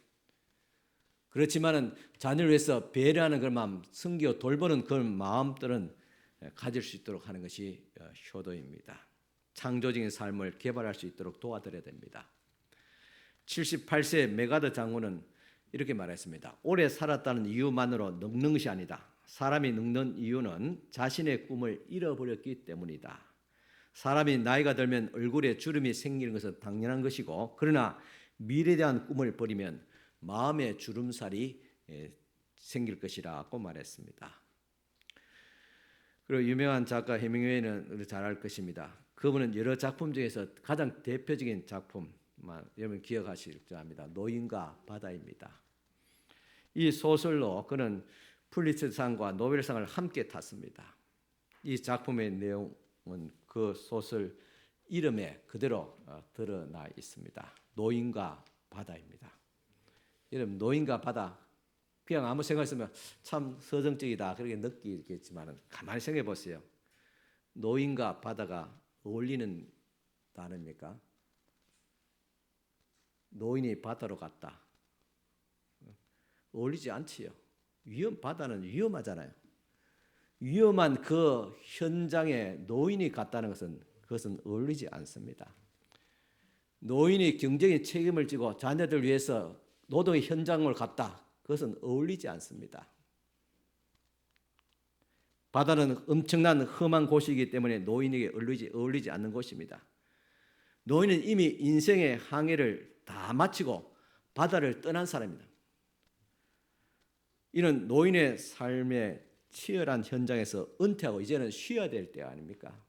[SPEAKER 1] 그렇지만은 자녀를 위해서 배려하는 그런 마음, 섬기고 돌보는 그런 마음들은 가질 수 있도록 하는 것이 효도입니다. 창조적인 삶을 개발할 수 있도록 도와드려야 됩니다. 78세 메가드 장군은 이렇게 말했습니다. 오래 살았다는 이유만으로 늙는 것이 아니다. 사람이 늙는 이유는 자신의 꿈을 잃어버렸기 때문이다. 사람이 나이가 들면 얼굴에 주름이 생기는 것은 당연한 것이고 그러나 미래에 대한 꿈을 버리면 마음의 주름살이 생길 것이라고 말했습니다. 그리고 유명한 작가 해밍웨이는 잘 알 것입니다. 그분은 여러 작품 중에서 가장 대표적인 작품 여러분 기억하실 줄 압니다. 노인과 바다입니다. 이 소설로 그는 퓰리처상과 노벨상을 함께 탔습니다. 이 작품의 내용은 그 소설 이름에 그대로 드러나 있습니다. 노인과 바다입니다. 이름 노인과 바다, 그냥 아무 생각 없으면 참 서정적이다 그렇게 느끼겠지만 가만히 생각해 보세요. 노인과 바다가 어울리는 단어입니까? 노인이 바다로 갔다. 어울리지 않지요. 바다는 위험하잖아요. 위험한 그 현장에 노인이 갔다는 그것은 어울리지 않습니다. 노인이 경제의 책임을 지고 자녀들 위해서 노동의 현장을 갔다. 그것은 어울리지 않습니다. 바다는 엄청난 험한 곳이기 때문에 노인에게 어울리지 않는 곳입니다. 노인은 이미 인생의 항해를 다 마치고 바다를 떠난 사람입니다. 이는 노인의 삶의 치열한 현장에서 은퇴하고 이제는 쉬어야 될 때 아닙니까?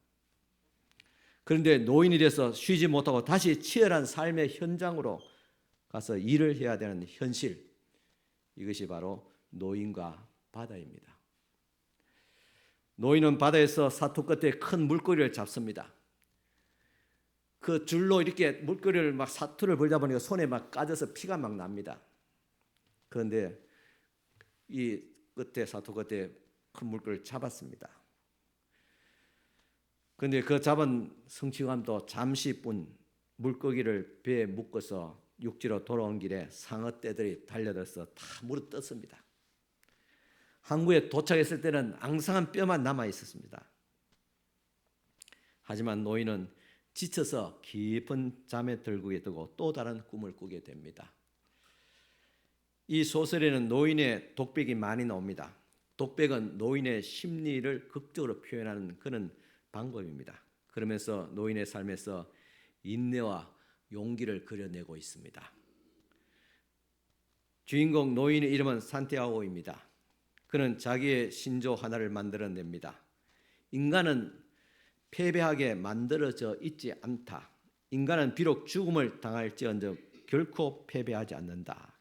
[SPEAKER 1] 그런데 노인이 돼서 쉬지 못하고 다시 치열한 삶의 현장으로 가서 일을 해야 되는 현실, 이것이 바로 노인과 바다입니다. 노인은 바다에서 사투 끝에 큰 물고기를 잡습니다. 그 줄로 이렇게 물고기를 막 사투를 벌다 보니까 손에 막 까져서 피가 막 납니다. 그런데 이 끝에 사투 끝에 큰 물고기를 잡았습니다. 그런데 그 잡은 성취감도 잠시뿐 물고기를 배에 묶어서 육지로 돌아온 길에 상어떼들이 달려들어서 다 물어뜯습니다. 항구에 도착했을 때는 앙상한 뼈만 남아 있었습니다. 하지만 노인은 지쳐서 깊은 잠에 들게 되고 또 다른 꿈을 꾸게 됩니다. 이 소설에는 노인의 독백이 많이 나옵니다. 독백은 노인의 심리를 극적으로 표현하는 그런 방법입니다. 그러면서 노인의 삶에서 인내와 용기를 그려내고 있습니다. 주인공 노인의 이름은 산티아고입니다. 그는 자기의 신조 하나를 만들어냅니다. 인간은 패배하게 만들어져 있지 않다. 인간은 비록 죽음을 당할지언정 결코 패배하지 않는다.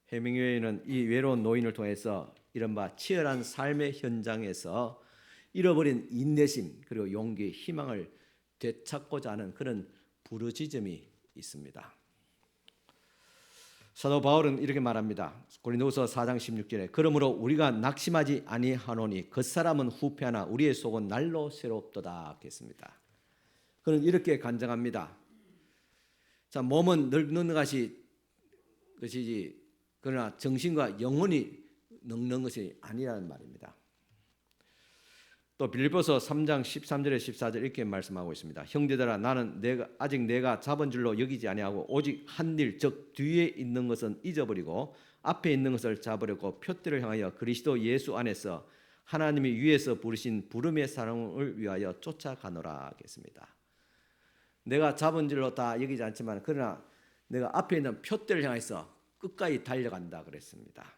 [SPEAKER 1] 해밍웨이는 이 외로운 노인을 통해서 이른바 치열한 삶의 현장에서 잃어버린 인내심 그리고 용기, 희망을 되찾고자 하는 그런 부르짖음이 있습니다. 사도 바울은 이렇게 말합니다. 고린도후서 4장 16절에 그러므로 우리가 낙심하지 아니하노니 겉사람은 후패하나 우리의 속은 날로 새롭도다 했습니다. 그는 이렇게 간증합니다. 자, 몸은 늙는 것이지 그러나 정신과 영혼이 늙는 것이 아니라는 말입니다. 또 빌립보서 3장 13절에 14절 이렇게 말씀하고 있습니다. 형제들아 나는 아직 내가 잡은 줄로 여기지 아니하고 오직 한 일 즉 뒤에 있는 것은 잊어버리고 앞에 있는 것을 잡으려고 표대를 향하여 그리스도 예수 안에서 하나님이 위에서 부르신 부름의 사랑을 위하여 쫓아가노라 하겠습니다. 내가 잡은 줄로 다 여기지 않지만 그러나 내가 앞에 있는 표대를 향해서 끝까지 달려간다 그랬습니다.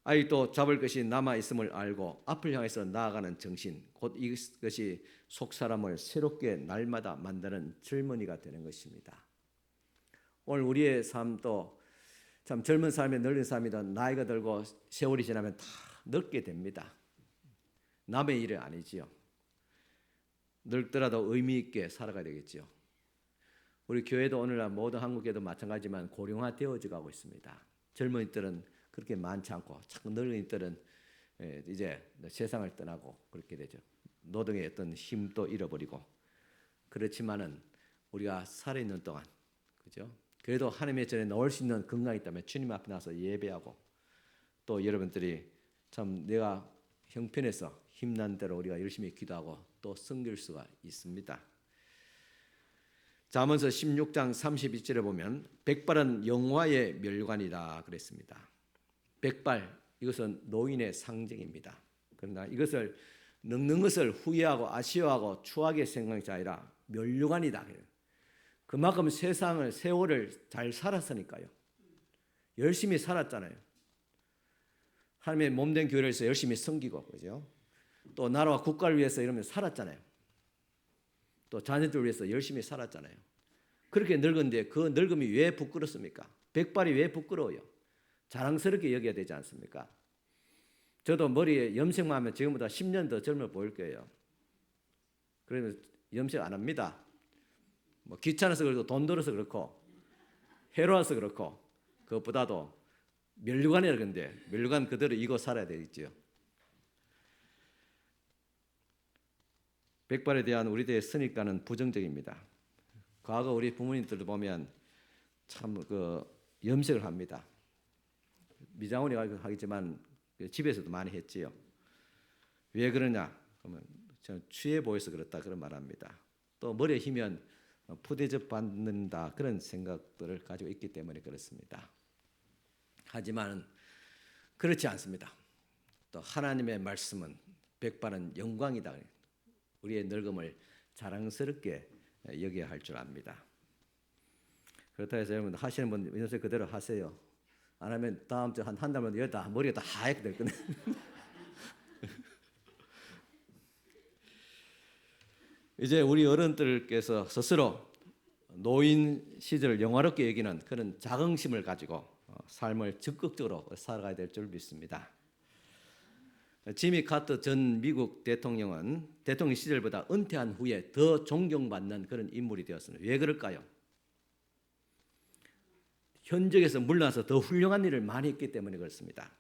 [SPEAKER 1] 아직도 잡을 것이 남아있음을 알고 앞을 향해서 나아가는 정신, 곧 이것이 속사람을 새롭게 날마다 만드는 젊은이가 되는 것입니다. 오늘 우리의 삶도 참 젊은 삶이 늙은 삶이든 나이가 들고 세월이 지나면 다 늙게 됩니다. 남의 일은 아니지요. 늙더라도 의미 있게 살아가야 되겠지요. 우리 교회도 오늘날 모든 한국교회도 마찬가지지만 고령화되어져 가고 있습니다. 젊은이들은 그렇게 많지 않고 자꾸 늙은이들은 이제 세상을 떠나고 그렇게 되죠. 노동의 어떤 힘도 잃어버리고 그렇지만은 우리가 살아있는 동안 그죠? 그래도 하나님의 전에 나올 수 있는 건강이 있다면 주님 앞에 나서 예배하고 또 여러분들이 참 내가 형편에서 힘난 대로 우리가 열심히 기도하고 또 섬길 수가 있습니다. 잠언서 16장 32절에 보면 백발은 영화의 멸관이다 그랬습니다. 백발 이것은 노인의 상징입니다. 그러나 이것을 늙는 것을 후회하고 아쉬워하고 추하게 생각이 아니라 멸류관이다. 그만큼 세월을 잘 살았으니까요. 열심히 살았잖아요. 하나님의 몸된 교회를 위해서 열심히 섬기고 그죠? 또 나라와 국가를 위해서 이러면 살았잖아요. 또 자녀들을 위해서 열심히 살았잖아요. 그렇게 늙은데 그 늙음이 왜 부끄럽습니까? 백발이 왜 부끄러워요? 자랑스럽게 여겨야 되지 않습니까? 저도 머리에 염색만 하면 지금보다 10년 더 젊어 보일 거예요. 그러면 염색 안 합니다. 뭐 귀찮아서 그렇고 돈 들어서 그렇고 해로워서 그렇고 그것보다도 면류관이라 그런데 면류관 그대로 이고 살아야 되겠죠. 백발에 대한 우리들의 선입관은 부정적입니다. 과거 우리 부모님들도 보면 참 그 염색을 합니다. 미장원이 하겠지만 집에서도 많이 했지요. 왜 그러냐? 그러면 저는 취해 보여서 그렇다 그런 말합니다. 또 머리에 휘면 푸대접 받는다 그런 생각들을 가지고 있기 때문에 그렇습니다. 하지만 그렇지 않습니다. 또 하나님의 말씀은 백발은 영광이다. 우리의 늙음을 자랑스럽게 여겨야 할 줄 압니다. 그렇다 해서 여러분 하시는 분 연습 그대로 하세요. 안 하면 다음 주 한 달만 여기다 머리가 다 하얗게 될 거네. 이제 우리 어른들께서 스스로 노인 시절을 영화롭게 여기는 그런 자긍심을 가지고 삶을 적극적으로 살아가야 될 줄 믿습니다. 지미 카터 전 미국 대통령은 대통령 시절보다 은퇴한 후에 더 존경받는 그런 인물이 되었습니다. 왜 그럴까요? 현직에서 물러나서 더 훌륭한 일을 많이 했기 때문에 그렇습니다.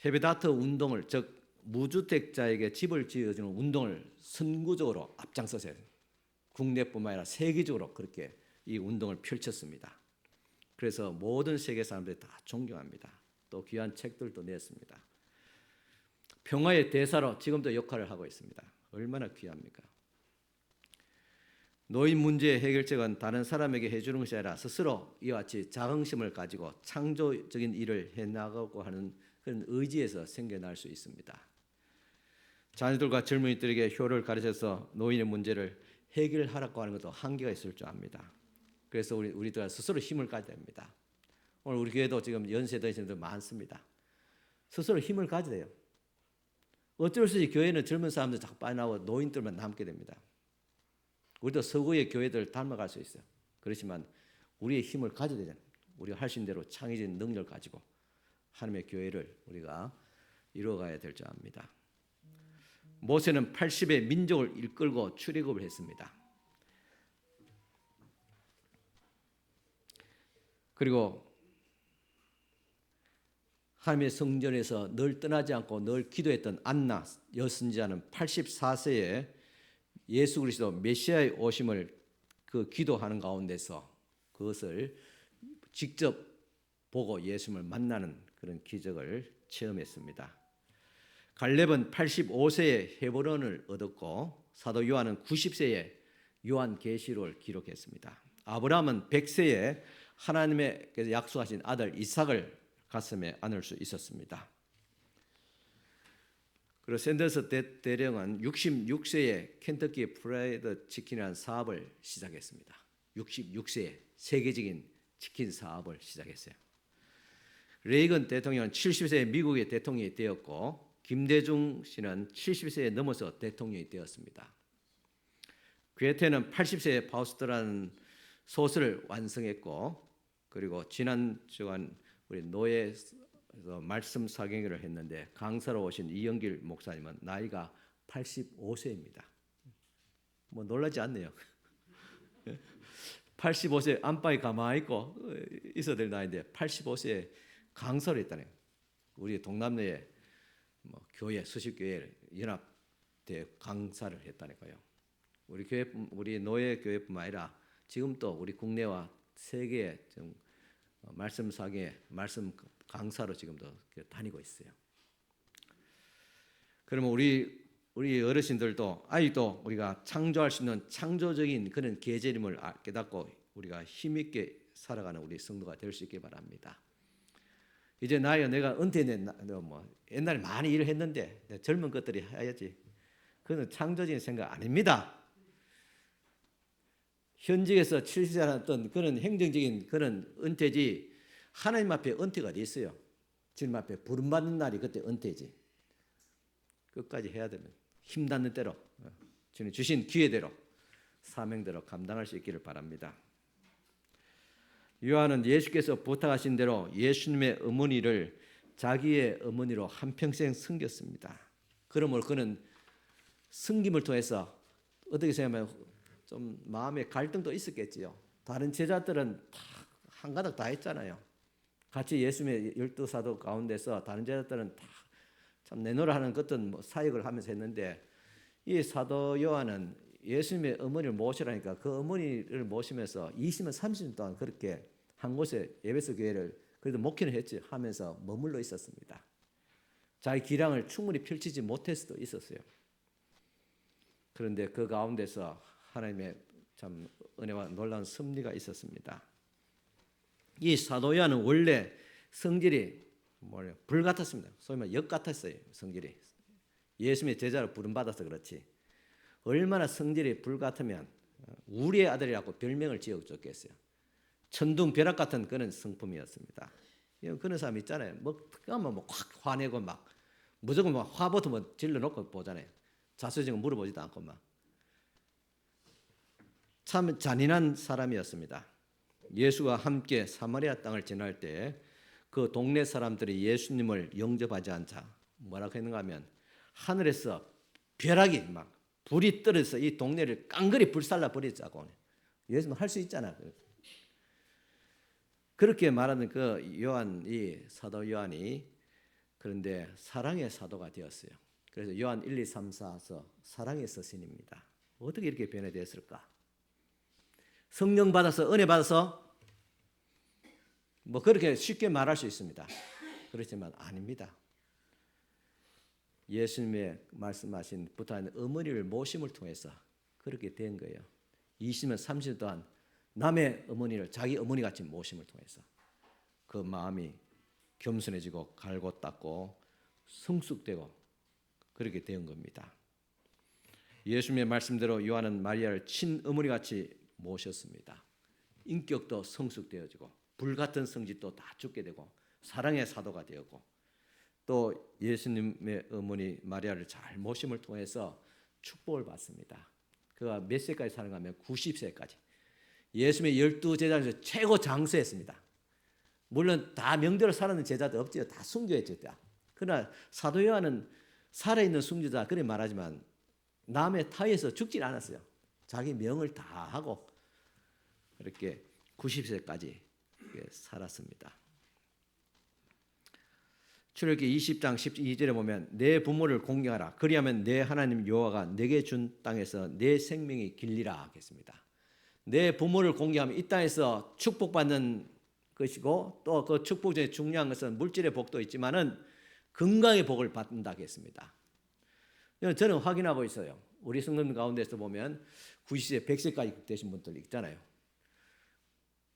[SPEAKER 1] 헤비다트 운동을 즉 무주택자에게 집을 지어주는 운동을 선구적으로 앞장서서 국내뿐만 아니라 세계적으로 그렇게 이 운동을 펼쳤습니다. 그래서 모든 세계 사람들이 다 존경합니다. 또 귀한 책들도 냈습니다. 평화의 대사로 지금도 역할을 하고 있습니다. 얼마나 귀합니까? 노인 문제의 해결책은 다른 사람에게 해주는 것이 아니라 스스로 이와 같이 자긍심을 가지고 창조적인 일을 해나가고 하는 그런 의지에서 생겨날 수 있습니다. 자녀들과 젊은이들에게 효를 가르쳐서 노인의 문제를 해결하라고 하는 것도 한계가 있을 줄 압니다. 그래서 우리들 스스로 힘을 가져야 됩니다. 오늘 우리 교회도 지금 연세 드신 분들 많습니다. 스스로 힘을 가져야 돼요. 어쩔 수 없이 교회는 젊은 사람들 자꾸 빠져나오고 노인들만 남게 됩니다. 우리도 서구의 교회들 닮아갈 수 있어요. 그렇지만 우리의 힘을 가져야 되잖아요. 우리가 할 수 있는 대로 창의적인 능력을 가지고 하나님의 교회를 우리가 이루어가야 될 줄 압니다. 모세는 80의 민족을 이끌고 출애굽을 했습니다. 그리고 하나님의 성전에서 늘 떠나지 않고 늘 기도했던 안나 여선지자는 84세에 예수 그리스도 메시아의 오심을 그 기도하는 가운데서 그것을 직접 보고 예수님을 만나는 그런 기적을 체험했습니다. 갈렙은 85세에 헤브론을 얻었고 사도 요한은 90세에 요한계시록을 기록했습니다. 아브라함은 100세에 하나님께서 약속하신 아들 이삭을 가슴에 안을 수 있었습니다. 그리고 샌더스 대령은 66세에 켄터키 프라이드 치킨이라는 사업을 시작했습니다. 66세에 세계적인 치킨 사업을 시작했어요. 레이건 대통령은 70세에 미국의 대통령이 되었고 김대중 씨는 70세에 넘어서 대통령이 되었습니다. 괴테는 80세에 파우스트라는 소설을 완성했고 그리고 지난 주간 우리 노예에서 말씀 사경회를 했는데 강사로 오신 이영길 목사님은 나이가 85세입니다. 뭐 놀라지 않네요. 85세 안방에 가만히 있고 있어야 될 나이인데 85세에 강사를 했다네요. 우리 동남내에 뭐 교회 수십교회 연합대 강사를 했다니까요. 우리 교회 우리 노예 교회뿐만 아니라 지금 또 우리 국내와 세계에 좀 말씀 사경회 말씀 강사로 지금도 다니고 있어요. 그러면 우리 어르신들도 아직도 우리가 창조할 수 있는 창조적인 그런 계절임을 깨닫고 우리가 힘있게 살아가는 우리 성도가 될 수 있게 바랍니다. 이제 나이가 내가 은퇴했네 뭐 옛날에 많이 일을 했는데 젊은 것들이 해야지. 그건 창조적인 생각 아닙니다. 현직에서 70세 했던 그런 행정적인 그런 은퇴지 하나님 앞에 은퇴가 어디 있어요? 주님 앞에 부름받는 날이 그때 은퇴지. 끝까지 해야 되면 힘 닿는 대로 주님 주신 기회대로 사명대로 감당할 수 있기를 바랍니다. 요한은 예수께서 부탁하신 대로 예수님의 어머니를 자기의 어머니로 한평생 섬겼습니다. 그러므로 그는 섬김을 통해서 어떻게 생각하면 좀 마음의 갈등도 있었겠지요. 다른 제자들은 다 한가닥 다 했잖아요. 같이 예수님의 12사도 가운데서 다른 제자들은 다 참 내노라 하는 어떤 사역을 하면서 했는데 이 사도 요한은 예수님의 어머니를 모시라니까 그 어머니를 모시면서 20년 30년 동안 그렇게 한 곳에 에베소 교회를 그래도 목회는 했지 하면서 머물러 있었습니다. 자기 기량을 충분히 펼치지 못할 수도 있었어요. 그런데 그 가운데서 하나님의 참 은혜와 놀라운 섭리가 있었습니다. 이 사도 요한은 원래 성질이 불 같았습니다. 소위 말해 역 같았어요. 성질이 예수님의 제자로 부름받아서 그렇지 얼마나 성질이 불 같으면 우리의 아들이라고 별명을 지어줬겠어요. 천둥 벼락 같은 그런 성품이었습니다. 그런 사람 있잖아요. 뭐 확 화내고 막 무조건 막 화부터 뭐 질러놓고 보잖아요. 자수정은 물어보지도 않고 막 참 잔인한 사람이었습니다. 예수와 함께 사마리아 땅을 지날 때 그 동네 사람들이 예수님을 영접하지 않자 뭐라고 했는가 하면 하늘에서 벼락이 막 불이 떨어져서 이 동네를 깡그리 불살라 버리자고. 예수는 할 수 있잖아. 그렇게 말하는 그 요한, 이 사도 요한이 그런데 사랑의 사도가 되었어요. 그래서 요한 1, 2, 3, 4서 사랑의 서신입니다. 어떻게 이렇게 변화되었을까? 성령 받아서 은혜 받아서 뭐 그렇게 쉽게 말할 수 있습니다. 그렇지만 아닙니다. 예수님의 말씀하신 부탁하는 어머니를 모심을 통해서 그렇게 된 거예요. 20년 30년 동안 남의 어머니를 자기 어머니같이 모심을 통해서 그 마음이 겸손해지고 갈고 닦고 성숙되고 그렇게 된 겁니다. 예수님의 말씀대로 요한은 마리아를 친어머니같이 모셨습니다. 인격도 성숙되어지고 불같은 성질도 다 죽게 되고 사랑의 사도가 되었고 또 예수님의 어머니 마리아를 잘 모심을 통해서 축복을 받습니다. 그가 몇 세까지 살아가면 90세까지 예수님의 12제자 중에서 최고 장수했습니다. 물론 다 명대로 살았는 제자도 없지요. 다 순교했죠. 그러나 사도 요한은 살아있는 순교자 그래 말하지만 남의 타에서 죽질 않았어요. 자기 명을 다 하고 이렇게 90세까지 살았습니다. 출애굽기 20장 12절에 보면 내 부모를 공경하라. 그리하면 내 하나님 여호와가 내게 준 땅에서 내 생명이 길리라 하겠습니다. 내 부모를 공경하면 이 땅에서 축복받는 것이고 또 그 축복 중에 중요한 것은 물질의 복도 있지만은 건강의 복을 받는다 하겠습니다. 저는 확인하고 있어요. 우리 성도님 가운데서 보면 90세, 100세까지 되신 분들 있잖아요.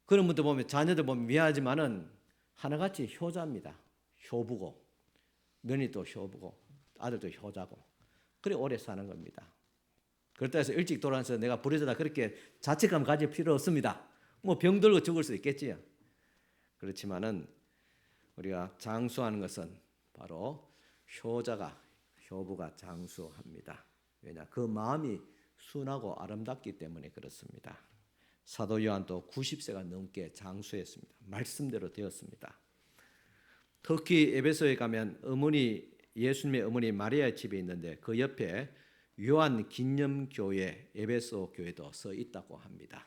[SPEAKER 1] 그런 분들 보면 자녀들 보면 미안하지만은 하나같이 효자입니다. 효부고 며느리도 효부고 아들도 효자고 그래 오래 사는 겁니다. 그렇다 해서 일찍 돌아와서 내가 부르짖다 그렇게 자책감 가질 필요 없습니다. 뭐 병들고 죽을 수 있겠지요. 그렇지만은 우리가 장수하는 것은 바로 효부가 장수합니다. 왜냐 그 마음이 순하고 아름답기 때문에 그렇습니다. 사도 요한도 90세가 넘게 장수했습니다. 말씀대로 되었습니다. 특히 에베소에 가면 예수님의 어머니 마리아의 집에 있는데 그 옆에 요한 기념교회 에베소 교회도 서 있다고 합니다.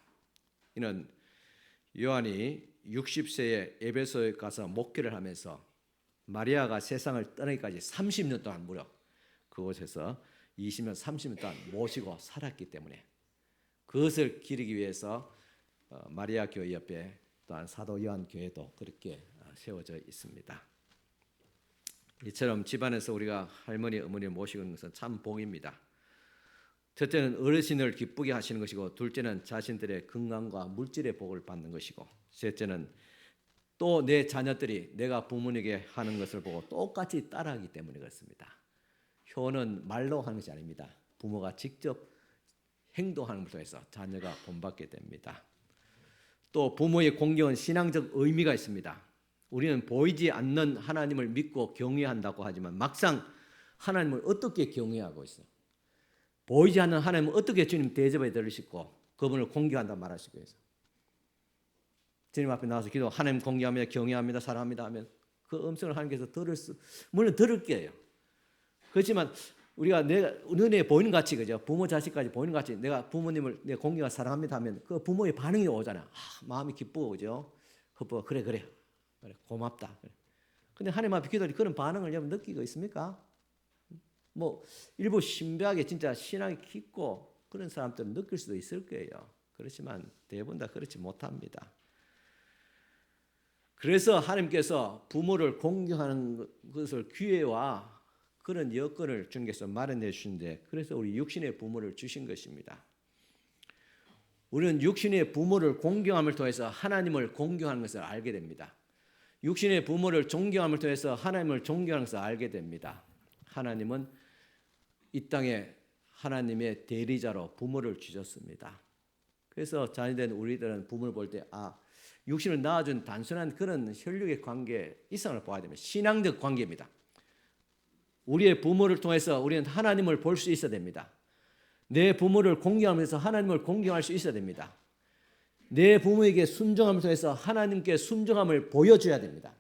[SPEAKER 1] 이는 요한이 60세에 에베소에 가서 목회를 하면서 마리아가 세상을 떠나기까지 30년 동안 무려 그곳에서 20년 30년 동안 모시고 살았기 때문에 그것을 기리기 위해서 마리아 교회 옆에 또한 사도 요한 교회도 그렇게 세워져 있습니다. 이처럼 집안에서 우리가 할머니, 어머니를 모시는 것은 참 복입니다. 첫째는 어르신을 기쁘게 하시는 것이고 둘째는 자신들의 건강과 물질의 복을 받는 것이고 셋째는 또 내 자녀들이 내가 부모님에게 하는 것을 보고 똑같이 따라하기 때문에 그렇습니다. 효는 말로 하는 것이 아닙니다. 부모가 직접 행동하는 것을 통해서 자녀가 본받게 됩니다. 또 부모의 공경은 신앙적 의미가 있습니다. 우리는 보이지 않는 하나님을 믿고 경외한다고 하지만 막상 하나님을 어떻게 경외하고 있어? 보이지 않는 하나님을 어떻게 주님 대접해 드리시고 그분을 공경한다 말하시고 해서 주님 앞에 나와서 기도, 하나님 공경합니다, 경외합니다, 사랑합니다 하면 그 음성을 하나님께서 물론 들을 게요. 그렇지만 우리가 내가 눈에 보이는 같이, 그죠? 부모 자식까지 보이는 같이 내가 부모님을 내 공경과 사랑합니다 하면 그 부모의 반응이 오잖아. 마음이 기쁘고, 그죠? 그래 고맙다. 근데 하나님 앞에 기도할 때 그런 반응을 여러분 느끼고 있습니까? 뭐 일부 신비하게 진짜 신앙이 깊고 그런 사람들은 느낄 수도 있을 거예요. 그렇지만 대부분 다 그렇지 못합니다. 그래서 하나님께서 부모를 공경하는 것을 기회와 그런 여건을 주님께서 마련해 주신데, 그래서 우리 육신의 부모를 주신 것입니다. 우리는 육신의 부모를 공경함을 통해서 하나님을 공경하는 것을 알게 됩니다. 육신의 부모를 존경함을 통해서 하나님을 존경하는 것을 알게 됩니다. 하나님은 이 땅에 하나님의 대리자로 부모를 주셨습니다. 그래서 자녀된 우리들은 부모를 볼 때 육신을 낳아준 단순한 그런 혈육의 관계 이상을 봐야 됩니다. 신앙적 관계입니다. 우리의 부모를 통해서 우리는 하나님을 볼 수 있어야 됩니다. 내 부모를 공경하면서 하나님을 공경할 수 있어야 됩니다. 내 부모에게 순종함을 통해서 하나님께 순종함을 보여줘야 됩니다.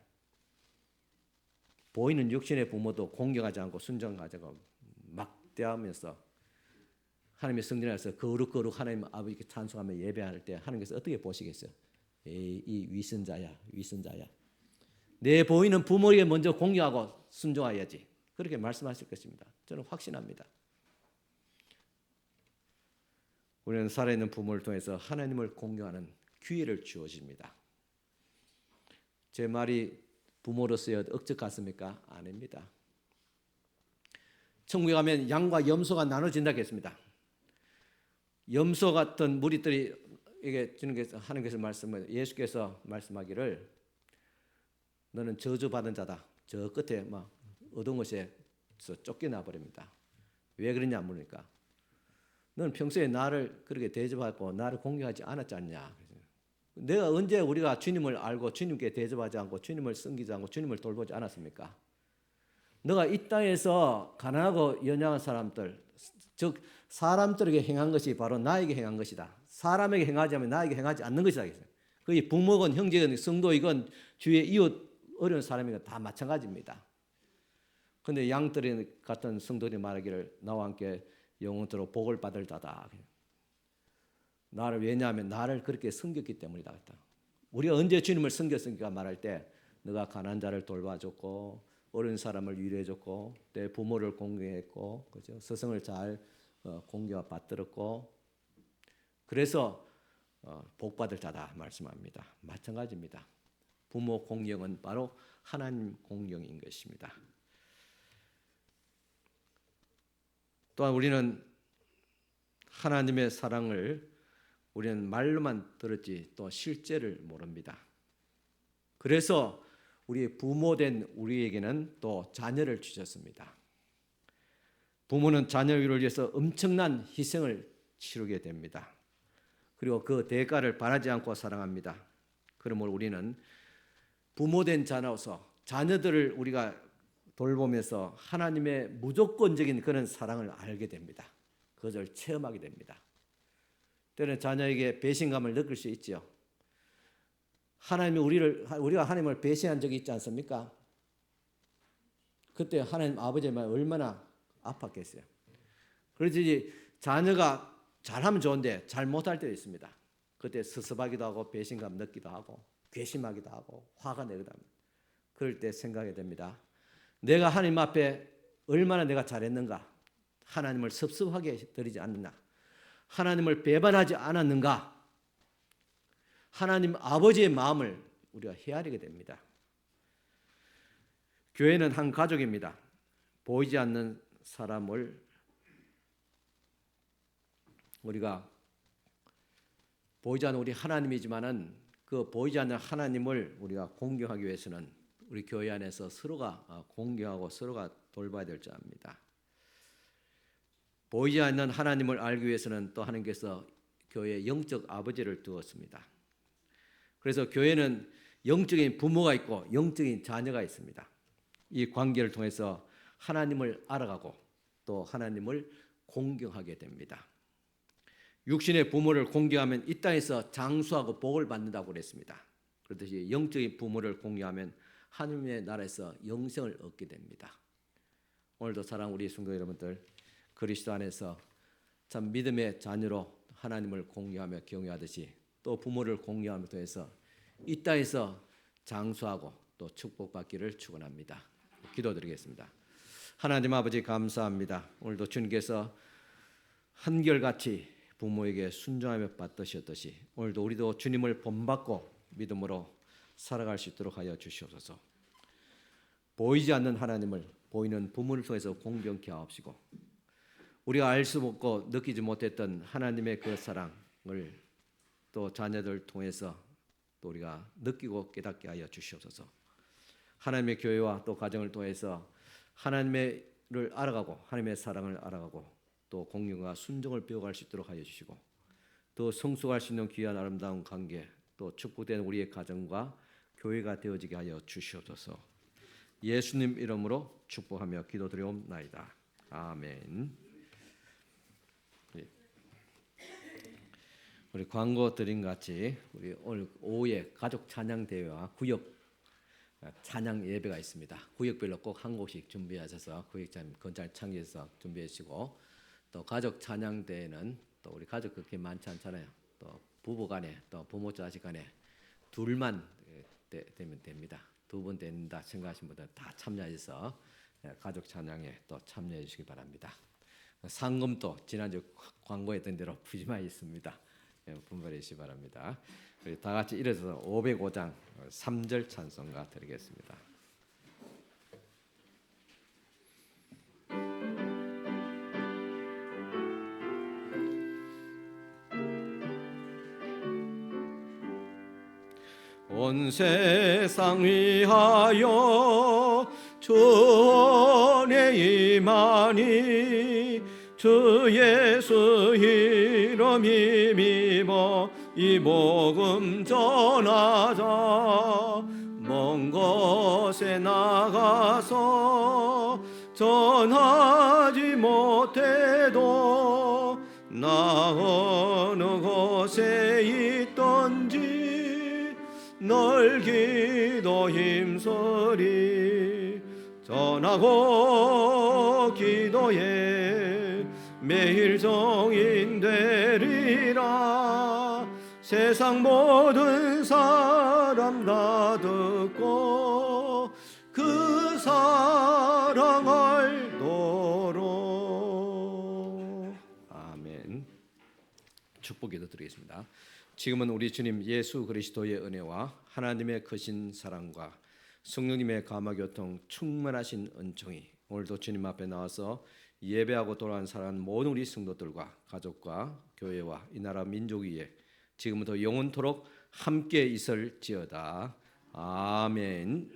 [SPEAKER 1] 보이는 육신의 부모도 공경하지 않고 순종하지 않고 막대하면서 하나님의 성전에서 거룩 하나님 아버지께 찬송하며 예배할 때 하나님께서 어떻게 보시겠어요? 이 위선자야. 내 보이는 부모에게 먼저 공경하고 순종해야지. 그렇게 말씀하실 것입니다. 저는 확신합니다. 우리는 살아있는 부모를 통해서 하나님을 공경하는 기회를 주어집니다. 제 말이 부모로서의 억측 같습니까? 아닙니다. 천국에 가면 양과 염소가 나눠진다고 했습니다. 염소 같은 무리들이 이게 주님께서 하나님께서 예수께서 말씀하기를 너는 저주받은 자다. 저 끝에 막 어두운 곳에서 쫓겨나 버립니다. 왜 그러냐 물으니까 너는 평소에 나를 그렇게 대접하고 나를 공경하지 않았지 않냐. 내가 언제 우리가 주님을 알고 주님께 대접하지 않고 주님을 섬기지 않고 주님을 돌보지 않았습니까? 너가 이 땅에서 가난하고 연약한 사람들, 즉 사람들에게 행한 것이 바로 나에게 행한 것이다. 사람에게 행하지 않으면 나에게 행하지 않는 것이다. 그게 부모건 형제건 성도이건 주위의 이웃 어려운 사람이건 다 마찬가지입니다. 그런데 양들이 같은 성도들이 말하기를 나와 함께 영원토록 복을 받을 자다. 나를 왜냐하면 나를 그렇게 섬겼기 때문이다. 우리가 언제 주님을 섬겼습니까? 말할 때 너가 가난한 자를 돌봐줬고 어려운 사람을 위로해줬고 내 부모를 공경했고 그죠? 스승을 잘 공경과 받들었고 그래서 복받을 자다 말씀합니다. 마찬가지입니다. 부모 공경은 바로 하나님 공경인 것입니다. 또한 우리는 하나님의 사랑을 우리는 말로만 들었지 또 실제를 모릅니다. 그래서 우리 부모된 우리에게는 또 자녀를 주셨습니다. 부모는 자녀를 위해서 엄청난 희생을 치르게 됩니다. 그리고 그 대가를 바라지 않고 사랑합니다. 그러므로 우리는 부모된 자녀로서 자녀들을 우리가 돌보면서 하나님의 무조건적인 그런 사랑을 알게 됩니다. 그것을 체험하게 됩니다. 때로는 자녀에게 배신감을 느낄 수 있죠. 우리가 하나님을 배신한 적이 있지 않습니까? 그때 하나님 아버지만 얼마나 아팠겠어요. 그렇지 자녀가 잘하면 좋은데 잘 못할 때도 있습니다. 그때 섭섭하기도 하고 배신감 느끼기도 하고 괘씸하기도 하고 화가 내기도 합니다. 그럴 때 생각이 됩니다. 내가 하나님 앞에 얼마나 내가 잘했는가, 하나님을 섭섭하게 드리지 않느냐, 하나님을 배반하지 않았는가, 하나님 아버지의 마음을 우리가 헤아리게 됩니다. 교회는 한 가족입니다. 보이지 않는 사람을 우리가 보이지 않는 우리 하나님이지만은 그 보이지 않는 하나님을 우리가 공경하기 위해서는 우리 교회 안에서 서로가 공경하고 서로가 돌봐야 될 줄 압니다. 보이지 않는 하나님을 알기 위해서는 또 하나님께서 교회에 영적 아버지를 두었습니다. 그래서 교회는 영적인 부모가 있고 영적인 자녀가 있습니다. 이 관계를 통해서 하나님을 알아가고 또 하나님을 공경하게 됩니다. 육신의 부모를 공경하면 이 땅에서 장수하고 복을 받는다고 그랬습니다. 그렇듯이 영적인 부모를 공유하면 하나님의 나라에서 영생을 얻게 됩니다. 오늘도 사랑 우리 성도 여러분들, 그리스도 안에서 참 믿음의 자녀로 하나님을 공유하며 경유하듯이 또 부모를 공유함을 통해서 이 땅에서 장수하고 또 축복받기를 축원합니다. 기도드리겠습니다. 하나님 아버지 감사합니다. 오늘도 주님께서 한결같이 부모에게 순종하며 받으셨듯이 오늘도 우리도 주님을 본받고 믿음으로 살아갈 수 있도록 하여 주시옵소서. 보이지 않는 하나님을 보이는 부모를 통해서 공경케 하옵시고, 우리가 알 수 없고 느끼지 못했던 하나님의 그 사랑을 또 자녀들 통해서 또 우리가 느끼고 깨닫게 하여 주시옵소서. 하나님의 교회와 또 가정을 통해서 하나님을 알아가고 하나님의 사랑을 알아가고 또 공경과 순종을 배워갈 수 있도록 하여 주시고, 또 성숙할 수 있는 귀한 아름다운 관계, 또 축복된 우리의 가정과 교회가 되어지게 하여 주시옵소서. 예수님 이름으로 축복하며 기도드리옵나이다. 아멘. 우리 광고 드린 같이 우리 오늘 오후에 가족 찬양 대회와 구역 찬양 예배가 있습니다. 구역별로 꼭 한 곡씩 준비하셔서 구역장 건설 창의해서 준비해 주시고, 또 가족 찬양 대회는 또 우리 가족 그렇게 많지 않잖아요. 또 부부간에 또 부모 자식간에 둘만 되면 됩니다. 두 분 된다 생각하시는 분들 다 참여해서 가족 찬양에 또 참여해 주시기 바랍니다. 상금도 지난주 광고했던 대로 푸짐하게 있습니다. 분발해 주시기 바랍니다. 우리 다 같이 일어서서 505장 3절 찬송가 드리겠습니다. 온 세상 위하여 주 은혜 임하니 주 예수 이름 힘입어 이 복음 전하자. 먼 곳에 나가서 전하지 못해도 나 어느 곳에 있던지 널 기도 힘쓰리. 전하고 기도에 매일 정인되리라. 세상 모든 사람 다 듣고 그 사랑 알도록. 아멘. 축복 기도 드리겠습니다. 지금은 우리 주님 예수 그리스도의 은혜와 하나님의 크신 사랑과 성령님의 감화교통 충만하신 은총이 오늘도 주님 앞에 나와서 예배하고 돌아온 사랑하는 모든 우리 성도들과 가족과 교회와 이 나라 민족 위에 지금부터 영원토록 함께 있을지어다. 아멘.